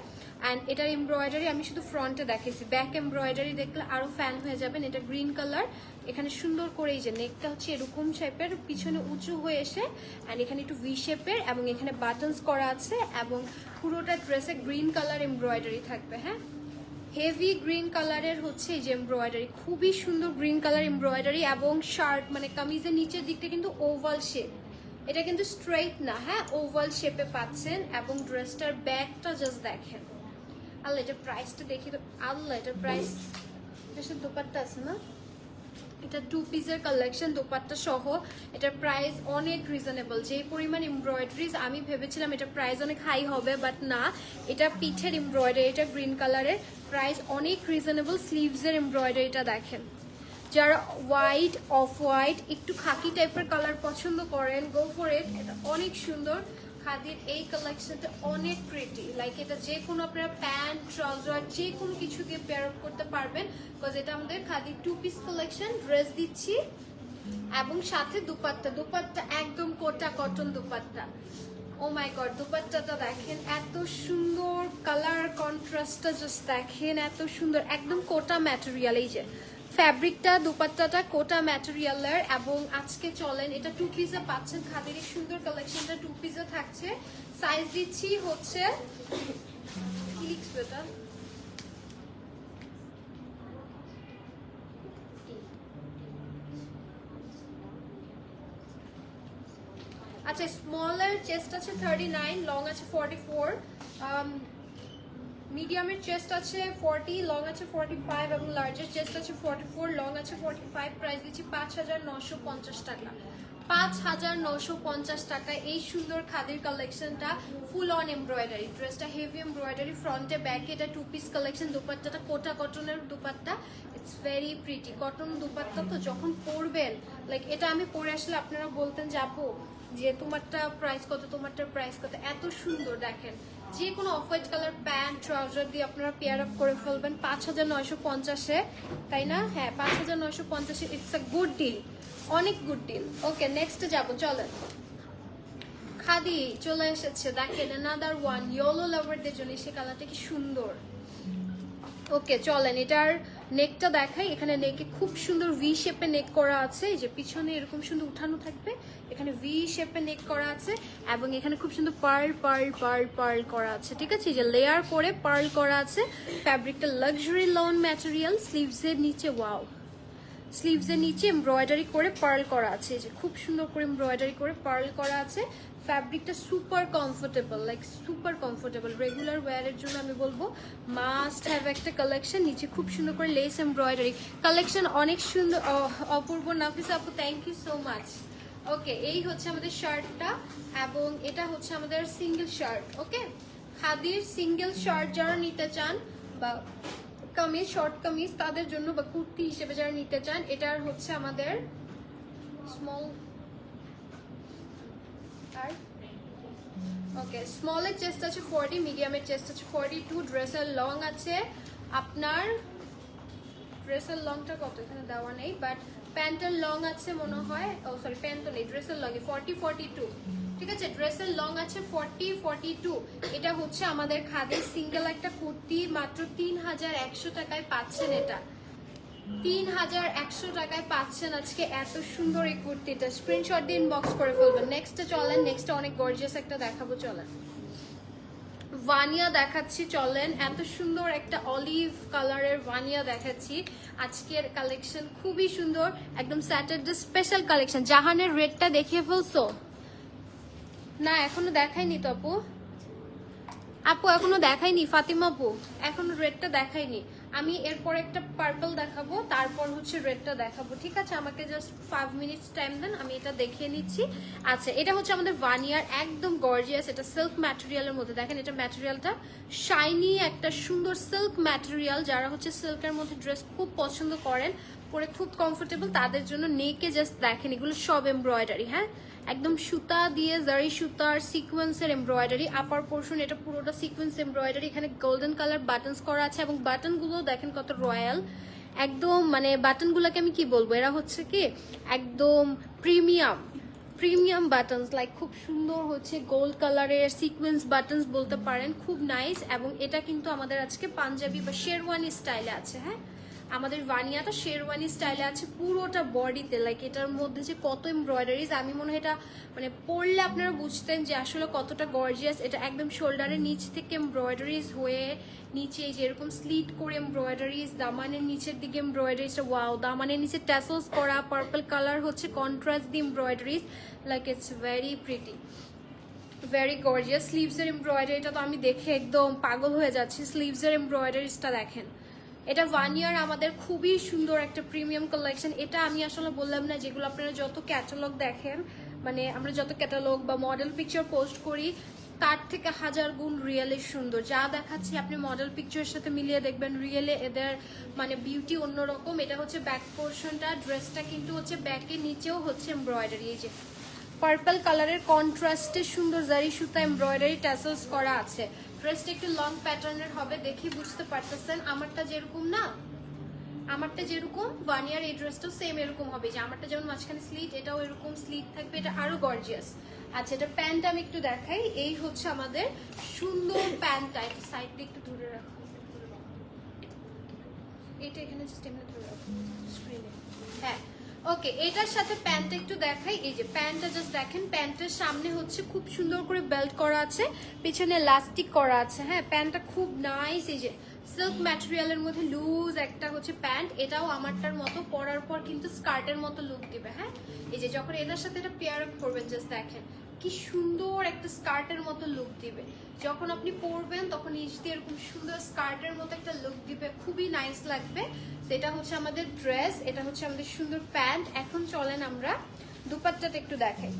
অ্যান্ড এটার এমব্রয়ডারি আমি শুধু ফ্রন্টে দেখেছি, ব্যাক এমব্রয়ডারি দেখলে আরো ফ্যান হয়ে যাবেন। এটা গ্রিন কালার, এখানে সুন্দর করে এই যে নেকটা হচ্ছে এরকম শেপের, পিছনে উঁচু হয়ে এসে, অ্যান্ড এখানে একটু ভি শেপের, এবং এখানে বাটনস করা আছে, এবং পুরোটা ড্রেসে গ্রিন কালার এমব্রয়ডারি থাকবে। হ্যাঁ, হেভি গ্রিন কালারের হচ্ছে এই যে এমব্রয়ডারি, খুবই সুন্দর গ্রিন কালার এমব্রয়ডারি, এবং শার্ট মানে কামিজের নিচের দিকটা কিন্তু ওভাল শেপ, এটা কিন্তু স্ট্রেইট না, হ্যাঁ ওভাল শেপে পাচ্ছেন। এবং ড্রেসটার ব্যাকটা জাস্ট দেখেন, আল্লাহ এটার প্রাইসটা দেখি তো, আল্লাহ এটার প্রাইস, ড্রেসের দোপাট্টা আছে না, এটা 2 পিসের কালেকশন দোপাট্টা সহ, এটার প্রাইস অনেক রিজনেবল। যে পরিমাণ এমব্রয়ডারিজ আমি ভেবেছিলাম এটার প্রাইস অনেক হাই হবে, বাট না, এটা পিঠের এমব্রয়ডারি, এটা গ্রিন কালারের, প্রাইস অনেক রিজনেবল। স্লিভসের এমব্রয়ডারিটা দেখেন, যারা হোয়াইট অফ হোয়াইট একটু খাকি টাইপের কালার পছন্দ করেন, গো ফর ইট, এটা অনেক সুন্দর। খাদির এই কালেকশনটা অনেক প্রিটি, লাইক এটা যে কোনো আপনারা প্যান্ট ট্রাউজার যে কোনো কিছু দিয়ে পেয়ার আপ করতে পারবেন, বিকজ এটা আমাদের খাদির 2 পিস কালেকশন। ড্রেস দিচ্ছি এবং সাথে দুপাট্টা, দুপাট্টা একদম কোটা কটন দুপাট্টা। ও মাই গড, দুপাট্টাটা দেখেন এত সুন্দর, কালার কন্ট্রাস্টটা জাস্ট দেখেন এত সুন্দর, একদম কোটা ম্যাটেরিয়াল। এই যে ফ্যাব্রিকটা, দুপাট্টাটা কোটা ম্যাটেরিয়ালের। এবং আজকে চলেন এটা 2 পিসে পাচ্ছেন, খাদির এই সুন্দর কালেকশনটা 2 পিসে থাকছে। সাইজ দিচ্ছি হচ্ছে কি লিখছো এটা, আচ্ছা স্মলের চেস্ট আছে 39, লং আছে 44, মিডিয়ামের চেস্ট আছে 40, লং আছে 45, এবং লার্জের চেস্ট আছে 44, লং আছে 45। প্রাইস দিচ্ছি 5,950 টাকা, 5,950 টাকা। এই সুন্দর খাদির কালেকশনটা ফুল অন এমব্রয়ডারি, ড্রেসটা হেভি এমব্রয়ডারি ফ্রন্টে ব্যাকে, এটা 2 পিস কালেকশন। দুপাট্টাটা কোটা কটনের dupatta, it's very pretty cotton dupatta. তো যখন পরবেন, লাইক এটা আমি পরে আসলে আপনারা বলতেন যে আপু যে তোমারটা প্রাইস কত, তোমারটার প্রাইস কত, এত সুন্দর। দেখেন যে কোনো off white colour pant trouser দিয়ে আপনারা পেয়ার আপ করে ফেলবেন 5,950-এ, তাই না? হ্যাঁ 5,950-এ, ইটস আ গুড ডিল, অনেক গুড ডিল। ওকে নেক্সটে যাবো, চলেন। খাদি চলে এসেছে, দেখেন অ্যানাদার ওয়ান ইয়েলো লাভারদের জন্য, সে কালারটা কি সুন্দর। ওকে চলেন, এটার নেকটা দেখাই। এখানে নেকে খুব সুন্দর ভি শেপে নেক করা আছে, এই যে পিছনে এরকম সুন্দর উঠানো থাকবে, এখানে ভি শেপে নেক করা আছে, এবং এখানে খুব সুন্দর পার্ল পার্ল পার্ল পার্ল করা আছে, ঠিক আছে, এই যে লেয়ার করে পার্ল করা আছে। ফ্যাব্রিকটা লাক্সারি লন ম্যাটেরিয়াল, স্লিভসের নিচে ওয়াও, স্লিভসের নিচে এমব্রয়ডারি করে পার্ল করা আছে, এই যে খুব সুন্দর করে এমব্রয়ডারি করে পার্ল করা আছে। ফ্যাব্রিকটা super comfortable, like super comfortable, regular ওয়্যারের জন্য আমি বলবো মাস্ট হ্যাভ একটা কালেকশন। নিচে খুব সুন্দর করে লেস এমব্রয়ডারি কালেকশন, অনেক সুন্দর। অপূর্ব নাফিস আপু থ্যাংক ইউ সো মাচ। ওকে এই হচ্ছে আমাদের শার্টটা, এবং এটা হচ্ছে আমাদের সিঙ্গেল শার্ট। ওকে খাদির সিঙ্গেল শার্ট যারা নিতে চান, বা কামিজ শর্ট কামিজ তাদের জন্য, বা কুর্তি হিসেবে যারা নিতে চান, এটার হচ্ছে আমাদের স্মল, আর ওকে স্মলের চেস্ট আছে 40, মিডিয়ামের চেস্ট আছে 42, ড্রেসের লং আছে আপনার, ড্রেসের লংটা কত এখানে দেওয়া নেই, বাট প্যান্টের লং আছে মনে হয়, ও সরি প্যান্ট তো নেই, ড্রেসের লং 40-42, ঠিক আছে, ড্রেসের লং আছে 40-42। এটা হচ্ছে আমাদের খাদির সিঙ্গেল একটা কুর্তি, মাত্র 3,100 টাকায় পাচ্ছেন। এটা 3,100 টাকায় পাচ্ছেন আজকে এত সুন্দর এই কুর্তিটা। স্ক্রিনশট দিয়ে ইনবক্স করে ফেলবেন। নেক্সটে চলেন, নেক্সটে অনেক গর্জিয়াস একটা দেখাবো, চলেন ভানিয়া দেখাচ্ছি। চলেন এত সুন্দর একটা অলিভ কালারের ভানিয়া দেখাচ্ছি। আজকের কালেকশন খুবই সুন্দর, একদম স্যাটারডে স্পেশাল কালেকশন। জাহানের রেটটা দেখিয়ে ফেলছো না? এখনো দেখাইনি তো আপু, আপু এখনো দেখাইনি, ফাতিমা আপু এখনো রেটটা দেখাইনি। আমি এরপর একটা পার্পল দেখাবো, তারপর হচ্ছে রেডটা দেখাবো, ঠিক আছে? আমাকে জাস্ট 5 মিনিটস টাইম দেন, আমি এটা দেখিয়ে নিচ্ছি। আচ্ছা, এটা হচ্ছে আমাদের ভানিয়ার, একদম গর্জিয়াস। এটা সিল্ক ম্যাটেরিয়ালের মধ্যে, দেখেন এটা ম্যাটেরিয়ালটা শাইনি, একটা সুন্দর সিল্ক ম্যাটেরিয়াল। যারা হচ্ছে সিল্কের মধ্যে ড্রেস খুব পছন্দ করেন, পরে খুব কমফোর্টেবল, তাদের জন্য নেকে জাস্ট দেখেন, এগুলো সব এমব্রয়ডারি, হ্যাঁ, একদম সুতা দিয়ে জারি সুতার সিকোয়েন্সের এমব্রয়ডারি। আপার পোর্শন এটা পুরোটা সিকোয়েন্স এমব্রয়ডারি, এখানে গোল্ডেন কালার বাটনস করা আছে এবং বাটনগুলো দেখেন কত রয়্যাল, একদম মানে বাটনগুলোকে আমি কি বলবো, এরা হচ্ছে কি একদম প্রিমিয়াম বাটনস, লাইক খুব সুন্দর হচ্ছে গোল্ড কালারের সিকোয়েন্স বাটনস বলতে পারেন, খুব নাইস। এবং এটা কিন্তু আমাদের আজকে পাঞ্জাবি বা শেরওয়ানি স্টাইলে আছে, হ্যাঁ, আমাদের ভানিয়াটা শেরওয়ানি স্টাইলে আছে পুরোটা বডিতে। লাইক এটার মধ্যে যে কত এমব্রয়ডারিজ, আমি মনে হয় এটা মানে পরলে আপনারা বুঝতেন যে আসলে কতটা গর্জিয়াস। এটা একদম শোল্ডারের নিচ থেকে এমব্রয়ডারিজ হয়ে নিচে যে এরকম স্লিট করে এমব্রয়ডারিজ, দামানের নিচের দিকে এমব্রয়ডারিজটা ওয়াও, দামানের নিচে ট্যাসেলস করা, পার্পল কালার হচ্ছে contrast the embroideries, like it's very pretty, very gorgeous. স্লিভসের এমব্রয়ডারিটা তো আমি দেখে একদম পাগল হয়ে যাচ্ছি, স্লিভসের এমব্রয়ডারিজটা দেখেন। এটা ভানিয়ার আমাদের খুবই সুন্দর একটা প্রিমিয়াম কালেকশন। এটা আমি আসলে বললাম না, যেগুলো আপনারা যত ক্যাটালগ দেখেন, মানে আমরা যত ক্যাটালগ বা মডেল পিকচার পোস্ট করি, তার থেকে 1000 গুণ রিয়েলি সুন্দর। যা দেখাচ্ছি আপনি মডেল পিকচারের সাথে মিলিয়ে দেখবেন, রিয়েলে এদের মানে বিউটি অন্যরকম। এটা হচ্ছে ব্যাক পোর্শনটা, ড্রেসটা কিন্তু হচ্ছে ব্যাকের নিচেও হচ্ছে এমব্রয়ডারি, এই যে পার্পল কালারের কন্ট্রাস্টে সুন্দর জারি সুতা এমব্রয়ডারি ট্যাসেলস করা আছে। ড্রেসটা একটু লং প্যাটার্নের হবে, দেখি বুঝতে পারতেছেন। আমারটা যেরকম না, আমারটা যেরকম ভানিয়ার এই ড্রেসটাও সেম এরকম হবে, যে আমারটা যেমন মাঝখানে স্লিট, এটাও এরকম স্লিট থাকবে, এটা আরো গর্জিয়াস। আচ্ছা, এটা প্যান্টটা আমি একটু দেখাই। এই হচ্ছে আমাদের সুন্দর প্যান্টটা, এটা সাইড দিয়ে একটু ধরে রাখো, এটা এখানে জাস্ট এমনি ধরে রাখো স্ক্রিনে, হ্যাঁ ওকে। এটার সাথে প্যান্টটা একটু দেখাই। এই যে প্যান্টটা জাস্ট দেখেন, প্যান্টের সামনে হচ্ছে খুব সুন্দর করে বেল্ট করা আছে, পিছনে ইলাস্টিক করা আছে, হ্যাঁ, প্যান্টটা খুব নাইস। এই যে সিল্ক ম্যাটেরিয়ালের মধ্যে লুজ একটা হচ্ছে প্যান্ট, এটাও আমারটার মতো পরার পর কিন্তু স্কার্টের মতো লুক দিবে, হ্যাঁ। এই যে যখন এটার সাথে এটা পেয়ার আপ করবেন, জাস্ট দেখেন কি সুন্দর একটা স্কার্টের মতো লুক দিবে। যখন আপনি পরবেন তখন নিচ দিয়ে এরকম সুন্দর স্কার্টের মতো একটা লুক দিবে, খুবই নাইস লাগবে। সেটা হচ্ছে আমাদের ড্রেস, এটা হচ্ছে আমাদের সুন্দর প্যান্ট। এখন চলেন আমরা দুপাট্টাটা একটু দেখাই।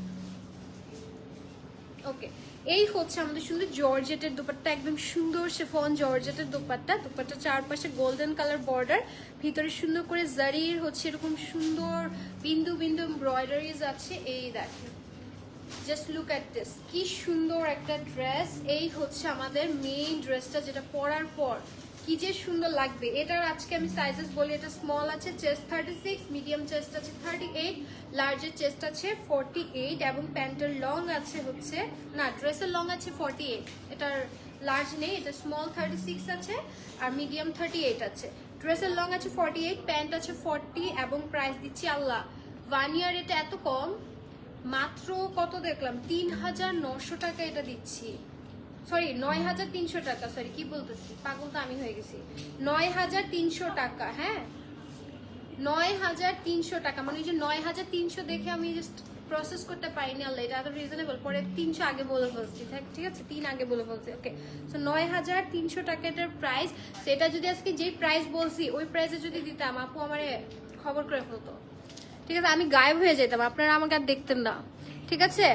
ওকে, এই হচ্ছে আমাদের সুন্দর জর্জেটের দুপাট্টা, একদম সুন্দর শিফন জর্জেটের দুপাট্টা। দুপাট্টার চারপাশে গোল্ডেন কালার বর্ডার, ভিতরে সুন্দর করে জারির হচ্ছে এরকম সুন্দর বিন্দু বিন্দু এমব্রয়ডারিজ আছে। এই দেখেন, জাস্ট লুক অ্যাট দিস, কি সুন্দর একটা ড্রেস। এই হচ্ছে আমাদের মেইন ড্রেসটা, যেটা পরার পর কি যে সুন্দর লাগবে। এটার আজকে আমি সাইজেস বলি, এটা স্মল আছে চেস্ট 36, মিডিয়াম চেস্ট আছে 38, লার্জের চেস্ট আছে 48, এবং প্যান্টের লং আছে হচ্ছে না, ড্রেসের লং আছে 48, এটার লার্জ নেই, এটা স্মল 36 আছে আর মিডিয়াম 38 আছে। ড্রেসের লং আছে 48, প্যান্ট আছে 40, এবং প্রাইস দিচ্ছি আল্লাহ, ভানিয়ার এটা এত কম, মাত্র কত দেখলাম 3900 টাকা এটা দিচ্ছি, সরি 9300 টাকা, সরি কি বলতেছি, পাগল তো আমি হয়ে গেছি, 9300 টাকা, হ্যাঁ 9300 টাকা। মানে ওই যে 9300 দেখে আমি জাস্ট প্রসেস করতে পারিনি, আল্লাহ এটা এত রিজনেবল, পরে 300 আগে বলে ফেলছি, ঠিক আছে 3 আগে বলে ফেলছি, ওকে। সো 9300 টাকা এটার প্রাইস। সেটা যদি আজকে যেই প্রাইস বলছি ওই প্রাইসে যদি দিতাম, আপু আমারে খবর করে ফেলতো, ঠিক আছে, আমি গায়েব হয়ে যেতাম, আপনারা আমাকে আর দেখতেন না, ঠিক আছে।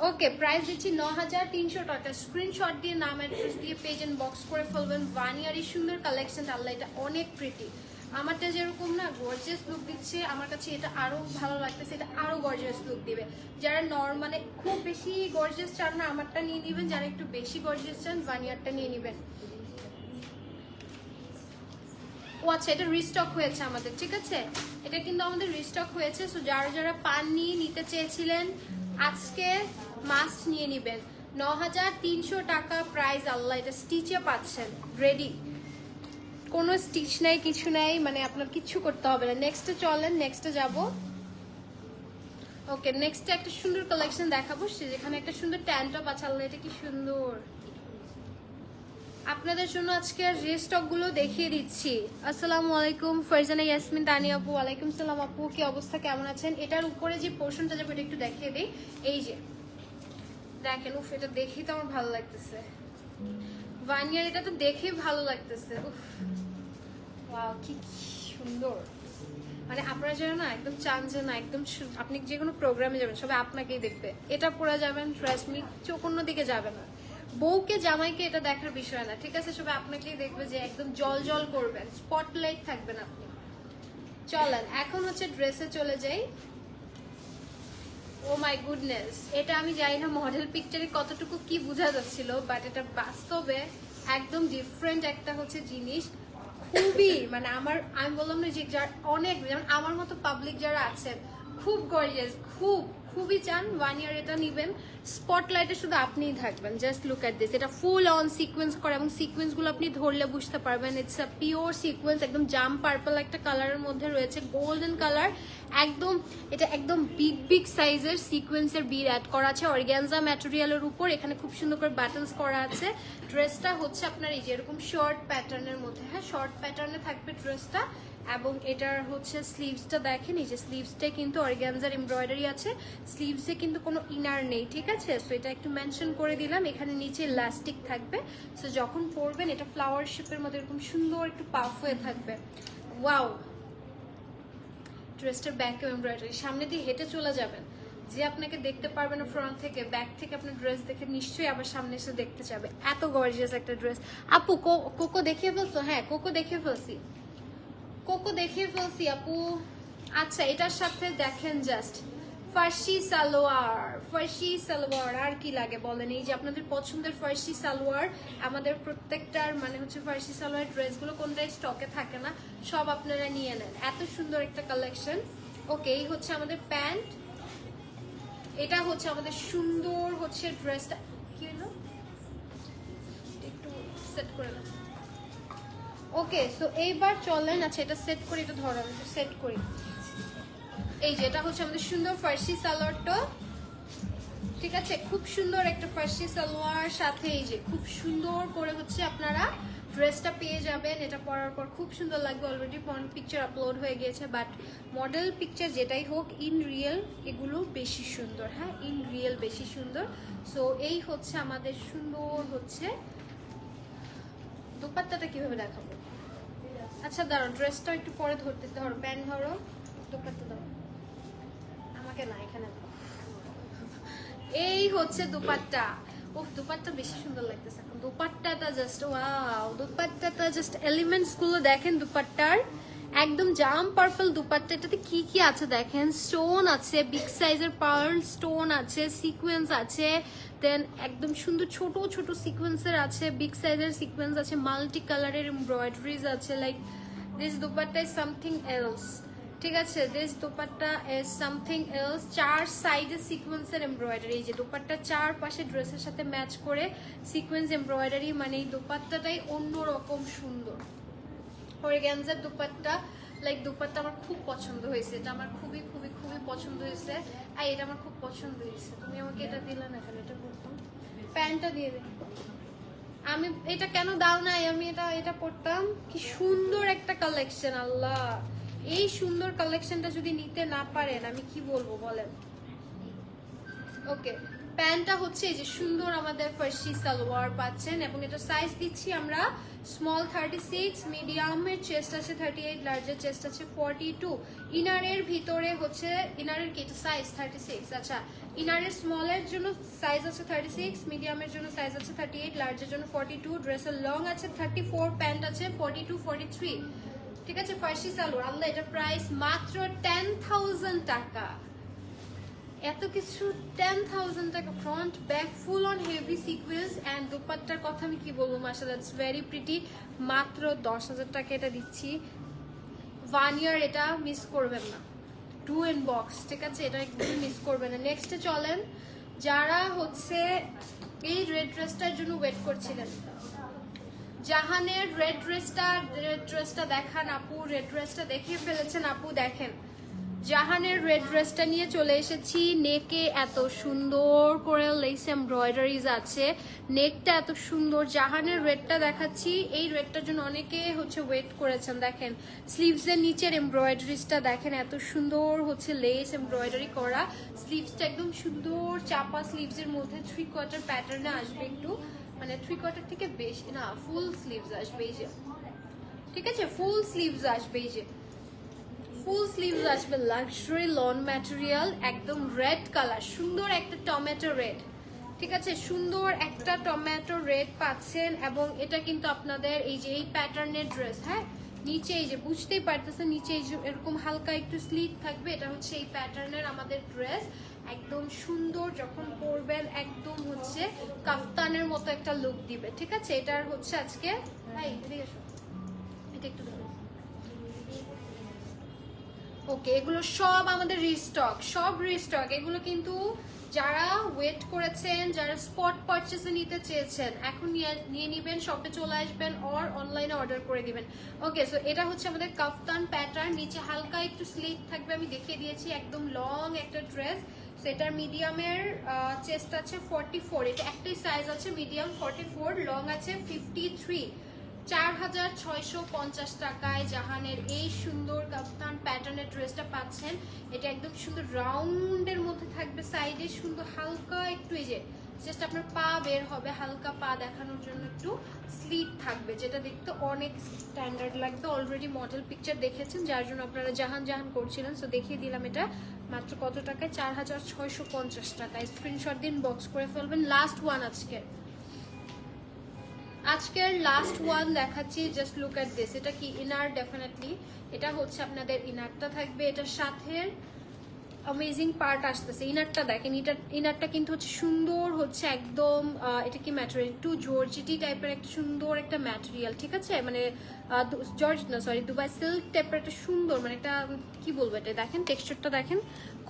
ওকে, প্রাইস দিচ্ছি 9300 টাকা। স্ক্রিনশট দিয়ে নাম অ্যাড্রেস দিয়ে পেজ এন্ড বক্স করে ফেলবেন। ভানিয়ারি সুন্দর কালেকশন, আল্লাহ এটা অনেক প্রিটি। আমারটা যেরকম না গর্জিয়াস লুক দিচ্ছে, আমার কাছে এটা আরো ভালো লাগতেছে, এটা আরো গর্জিয়াস লুক দিবে। যারা মানে খুব বেশি গর্জিয়াস চান না, আমারটা নিয়ে নেবেন, যারা একটু বেশি গর্জিয়াস চান ভানিয়ারটা নিয়ে নেবেন। ও আচ্ছা, এটা রিস্টক হয়েছে আমাদের, ঠিক আছে, এটা কিন্তু আমাদের রিস্টক হয়েছে। সো যারা যারা পাননি, নিতে চেয়েছিলেন, আজকে মাস্ট নিয়ে নেবেন। 9300 টাকা প্রাইস, আল্লাহ এটা স্টিচে পাচ্ছেন, রেডি, কোনো স্টিচ নাই, কিছু নাই, মানে আপনার কিচ্ছু করতে হবে না। নেক্সটে চলেন, নেক্সটে যাব। ওকে, নেক্সটে একটা সুন্দর কালেকশন দেখাবো, যেখানে একটা সুন্দর ট্যান টপ আছে, আল্লাহ এটা কি সুন্দর। আপনাদের জন্য আজকে রেস্টক গুলো দেখিয়ে দিচ্ছি। আসসালামু আলাইকুম ফারজানা ইয়াসমিন তানি আপু, ওয়ালাইকুম সালাম আপু, কি অবস্থা, কেমন আছেন? এটার উপরে যে পোর্শনটা যাবে এটা একটু দেখিয়ে দিই। এই যে দেখেন, উফ এটা দেখেই তো আমার ভালো লাগতেছে, ভানিয়ার এটা তো দেখেই ভালো লাগতেছে, উফ ওয়াও কি সুন্দর, মানে আপনারা যারা না একদম চান যে না একদম আপনি যে কোনো প্রোগ্রামে যাবেন সবাই আপনাকেই দেখবে, এটা পরে যাবেন ট্রাস্ট মি, চোখ অন্য দিকে যাবে না, বউকে জামাইকে এটা দেখার বিষয় না, ঠিক আছে? সবাই আপনাকেই দেখবে যে একদম জল জল করবেন, স্পটলাইট থাকবেন আপনি। চলেন এখন হচ্ছে ড্রেসে চলে যাই। ও মাই গুডনেস, এটা আমি জানি না মডেল পিকচারে কতটুকু কি বোঝা যাচ্ছিল, বাট এটা বাস্তবে একদম ডিফারেন্ট একটা হচ্ছে জিনিস, খুবই মানে আমি বললাম না যে যার অনেক, যেমন আমার মতো পাবলিক যারা আছেন খুব গর্জিয়াস, খুবই চান 1 ইয়ার এটা নিবেন, স্পটলাইটে শুধু আপনিই থাকবেন। জাস্ট লুক এট দিস, এটা ফুল অন সিকোয়েন্স করা এবং সিকোয়েন্সগুলো আপনি ধরলে বুঝতে পারবেন ইটস আ পিওর সিকোয়েন্স, একদম জাম পার্পল একটা কালারের মধ্যে রয়েছে, গোল্ডেন কালার একদম, এটা একদম বিগ সাইজের সিকোয়েন্সের বিড অ্যাড করা আছে অর্গানজা ম্যাটেরিয়ালের উপর, এখানে খুব সুন্দর করে বাটনস করা আছে। ড্রেসটা হচ্ছে আপনার এই যে এরকম শর্ট প্যাটার্নের মধ্যে, হ্যাঁ শর্ট প্যাটার্নে থাকবে ড্রেসটা, এবং এটার হচ্ছে স্লিভসটা দেখেন, এই যে স্লিভসটা কিন্তু অর্গানজার এমব্রয়ডারি আছে, স্লিভসে কিন্তু কোনো ইনার নেই, ঠিক আছে? সো এটা একটু মেনশন করে দিলাম, এখানে নিচে ইলাস্টিক থাকবে, সো যখন পরবেন এটা ফ্লাওয়ার শেপের মধ্যে এরকম সুন্দর একটু পাফ হয়ে থাকবে। ওয়াও, ড্রেসটার ব্যাক এমব্রয়ডারি, সামনে দিয়ে হেঁটে চলে যাবেন, যে আপনাকে দেখতে পারবে না ফ্রন্ট থেকে, ব্যাক থেকে আপনার ড্রেস দেখে নিশ্চয়ই আবার সামনে এসে দেখতে যাবে, এত গর্জিয়াস একটা ড্রেস। আপু কোকো দেখিয়ে ফেলছো? হ্যাঁ কোকো দেখিয়ে ফেলছি আপু। আচ্ছা এটার সাথে দেখেন জাস্ট ফার্সি সালোয়ার, আর কি লাগে বলেন? এই যে আপনাদের পছন্দের ফার্সি সালোয়ার, আমাদের প্রত্যেকটার মানে হচ্ছে ফার্সি সালোয়ার ড্রেসগুলো কোনটাই স্টকে থাকে না, সব আপনারা নিয়ে নেন, এত সুন্দর একটা কালেকশন। ওকে, এই হচ্ছে আমাদের প্যান্ট, এটা হচ্ছে আমাদের সুন্দর হচ্ছে ড্রেসটা, কি হলো একটু সেট করে দাও। ওকে, সো এইবার চলেন, আচ্ছা এটা সেট করি, এটা ধরেন সেট করি। এই যে এটা হচ্ছে আমাদের সুন্দর ফার্সি সালোয়ারটা, ঠিক আছে? খুব সুন্দর একটা ফার্সি সালোয়ার, সাথে এই যে খুব সুন্দর করে হচ্ছে আপনারা ড্রেসটা পেয়ে যাবেন, এটা পরার পর খুব সুন্দর লাগবে। অলরেডি ফ্রন্ট পিকচার আপলোড হয়ে গিয়েছে, বাট মডেল পিকচার যেটাই হোক ইন রিয়েল এগুলো বেশি সুন্দর, হ্যাঁ ইন রিয়েল বেশি সুন্দর। সো এই হচ্ছে আমাদের সুন্দর হচ্ছে দোপাট্টাটা কিভাবে দেখাবো? আচ্ছা দাঁড়াও, ড্রেসটা একটু পরে ধরতেছি, ধরো প্যান্ট ধরো, দোপাট্টা দাও আমাকে, না এখানে দাও। এই হচ্ছে দোপাট্টা, ওহ দোপাট্টা বেশি সুন্দর লাগতেছে এখন, দোপাট্টাটা জাস্ট ওয়াও, দোপাট্টাটা জাস্ট এলিমেন্টস গুলো দেখেন দোপাট্টার, একদম জাম পার্পল দোপাট্টা, এটাতে কি কি আছে দেখেন, স্টোন আছে, বিগ সাইজের পার্ল স্টোন আছে, সিকোয়েন্স আছে, দেন একদম সুন্দর ছোট ছোট সিকোয়েন্সের আছে, বিগ সাইজের সিকোয়েন্স আছে, মাল্টি কালারের এমব্রয়ডারিজ আছে, like this dupatta is something else, ঠিক আছে? This dupatta is something else, 4 সাইডে সিকোয়েন্সের এমব্রয়ডারি, এই যে দোপাট্টা 4 পাশে ড্রেসের সাথে ম্যাচ করে সিকোয়েন্স এমব্রয়ডারি, মানে এই দোপাট্টাটাই অন্যরকম সুন্দর। অর্গানজার দোপাট্টা, লাইক দোপাট্টা আমার খুব পছন্দ হয়েছে, এটা আমার খুবই পছন্দ হয়েছে, আর এটা আমার খুব পছন্দ হয়েছে। তুমি আমাকে এটা দিলে না কেন? এটা পরতাম, প্যান্টটা দিয়ে দে, আমি এটা কেন দাও নাই, আমি এটা পরতাম। কি সুন্দর একটা কালেকশন, আল্লাহ এই সুন্দর কালেকশনটা যদি নিতে না পারেন আমি কি বলবো বলেন। ওকে, প্যান্টটা হচ্ছে এই যে সুন্দর আমাদের ফার্সি সালোয়ার পাচ্ছেন, এবং এটা সাইজ দিচ্ছি আমরা স্মল 36, মিডিয়ামের চেস্ট আছে 38, লার্জের চেস্ট আছে 42, ইনারের ভিতরে হচ্ছে ইনারের কি সাইজ 36, আচ্ছা ইনারের স্মলের জন্য সাইজ আছে 36, মিডিয়ামের জন্য সাইজ আছে 38, লার্জের জন্য 42, ড্রেসের লং আছে 34, প্যান্ট আছে 42 43, ঠিক আছে? ফার্সি সালোয়ার, আল্লাহ এটা প্রাইস মাত্র 10,000 টাকা, এত কিছু 10,000 টাকা, front back full on heavy sequence and দোপাট্টার কথা আমি কি বলবো, মাশাআল্লাহ ইটস ভেরি প্রিটি। মাত্র 10,000 টাকা এটা দিচ্ছি, 1 ইয়ার, এটা মিস করবেন না, 2 in box, ঠিক আছে? এটা একদমই মিস করবেন না। নেক্সটে চলেন, যারা হচ্ছে এই রেড ড্রেসটার জন্য ওয়েট করছিলেন, জাহানের রেড ড্রেসটা দেখান আপু, রেড ড্রেসটা দেখিয়ে ফেলেছেন আপু, দেখেন জাহানের রেড ড্রেসটা নিয়ে চলে এসেছি। নেকে এত সুন্দর করে লেস এমব্রয়ডারিজ আছে, নেকটা এত সুন্দর, জাহানের রেডটা দেখাচ্ছি, এই রেডটার জন্য অনেকে হচ্ছে ওয়েট করেছেন। দেখেন স্লিভসের নিচের এমব্রয়ডারিজটা দেখেন, এত সুন্দর হচ্ছে লেস এমব্রয়ডারি করা, স্লিভসটা একদম সুন্দর চাপা স্লিভসের মধ্যে 3/4 প্যাটার্নে আসবে, একটু মানে 3/4 থেকে বেশি না, ফুল স্লিভস আসবে এই যে, ঠিক আছে, ফুল স্লিভস আসবে, এই যে ফুল স্লিভস আসবে, লাক্সারি লন ম্যাটেরিয়াল, একদম রেড কালার, সুন্দর একটা টমেটো রেড, ঠিক আছে, সুন্দর একটা টমেটো রেড পাচ্ছেন। এবং এটা কিন্তু আপনাদের এই যে এই প্যাটার্নের ড্রেস, হ্যাঁ, নিচে এই যে বুঝতেই পারতেছেন নিচে এই যে এরকম হালকা একটু স্লিট থাকবে, এটা হচ্ছে এই প্যাটার্নের আমাদের ড্রেস, একদম সুন্দর, যখন পরবেন একদম হচ্ছে কাফতানের মতো একটা লুক দিবে, ঠিক আছে। এটার হচ্ছে আজকে এটা একটু ওকে, এগুলো সব আমাদের রিস্টক, সব রিস্টক। এগুলো কিন্তু যারা ওয়েট করেছেন, যারা স্পট পারচেসে নিতে চেয়েছেন, এখন নিয়ে নিবেন, শপে চলে আসবেন অর অনলাইনে অর্ডার করে দিবেন। ওকে, সো এটা হচ্ছে আমাদের কাফতান প্যাটার্ন, নিচে হালকা একটু স্লিট থাকবে, আমি দেখিয়ে দিয়েছি, একদম লং একটা ড্রেস। সেটার মিডিয়ামের চেস্ট আছে 44, এটা একটাই সাইজ আছে মিডিয়াম 44, লং আছে 53। 4650 টাকায় জাহানের এই সুন্দর কাফতান প্যাটার্নের ড্রেসটা পাচ্ছেন। এটা একদম সুন্দর রাউন্ডের মধ্যে থাকবে, সাইডে সুন্দর হালকা একটু এই যে জাস্ট আপনার পা বের হবে, হালকা পা দেখানোর জন্য একটু স্লিট থাকবে, যেটা দেখতে অনেক স্ট্যান্ডার্ড লাগবে। অলরেডি মডেল পিকচার দেখেছেন, যার জন্য আপনারা জাহান জাহান করছিলেন, সো দেখিয়ে দিলাম। এটা মাত্র কত টাকায়? 4650 টাকায়। স্ক্রিনশট দিন, বক্স করে ফেলবেন। লাস্ট ওয়ান আজকের লাস্ট ওয়ান দেখাচ্ছি, জাস্ট লুক এট দিস। এটা কি ইনার? ডেফিনেটলি এটা হচ্ছে আপনাদের ইনারটা থাকবে, এটার সাথে অ্যামেজিং পার্ট আসতেছে। ইনারটা দেখেন, ইনারটা কিন্তু হচ্ছে সুন্দর, হচ্ছে একদম এটা কি ম্যাটেরিয়াল, একটু জর্জিটি টাইপের একটা সুন্দর একটা ম্যাটেরিয়াল, ঠিক আছে, মানে জর্জিট না, সরি, দুবাই সিল্ক টাইপের একটা সুন্দর, মানে একটা কি বলবো, এটা দেখেন টেক্সচারটা দেখেন,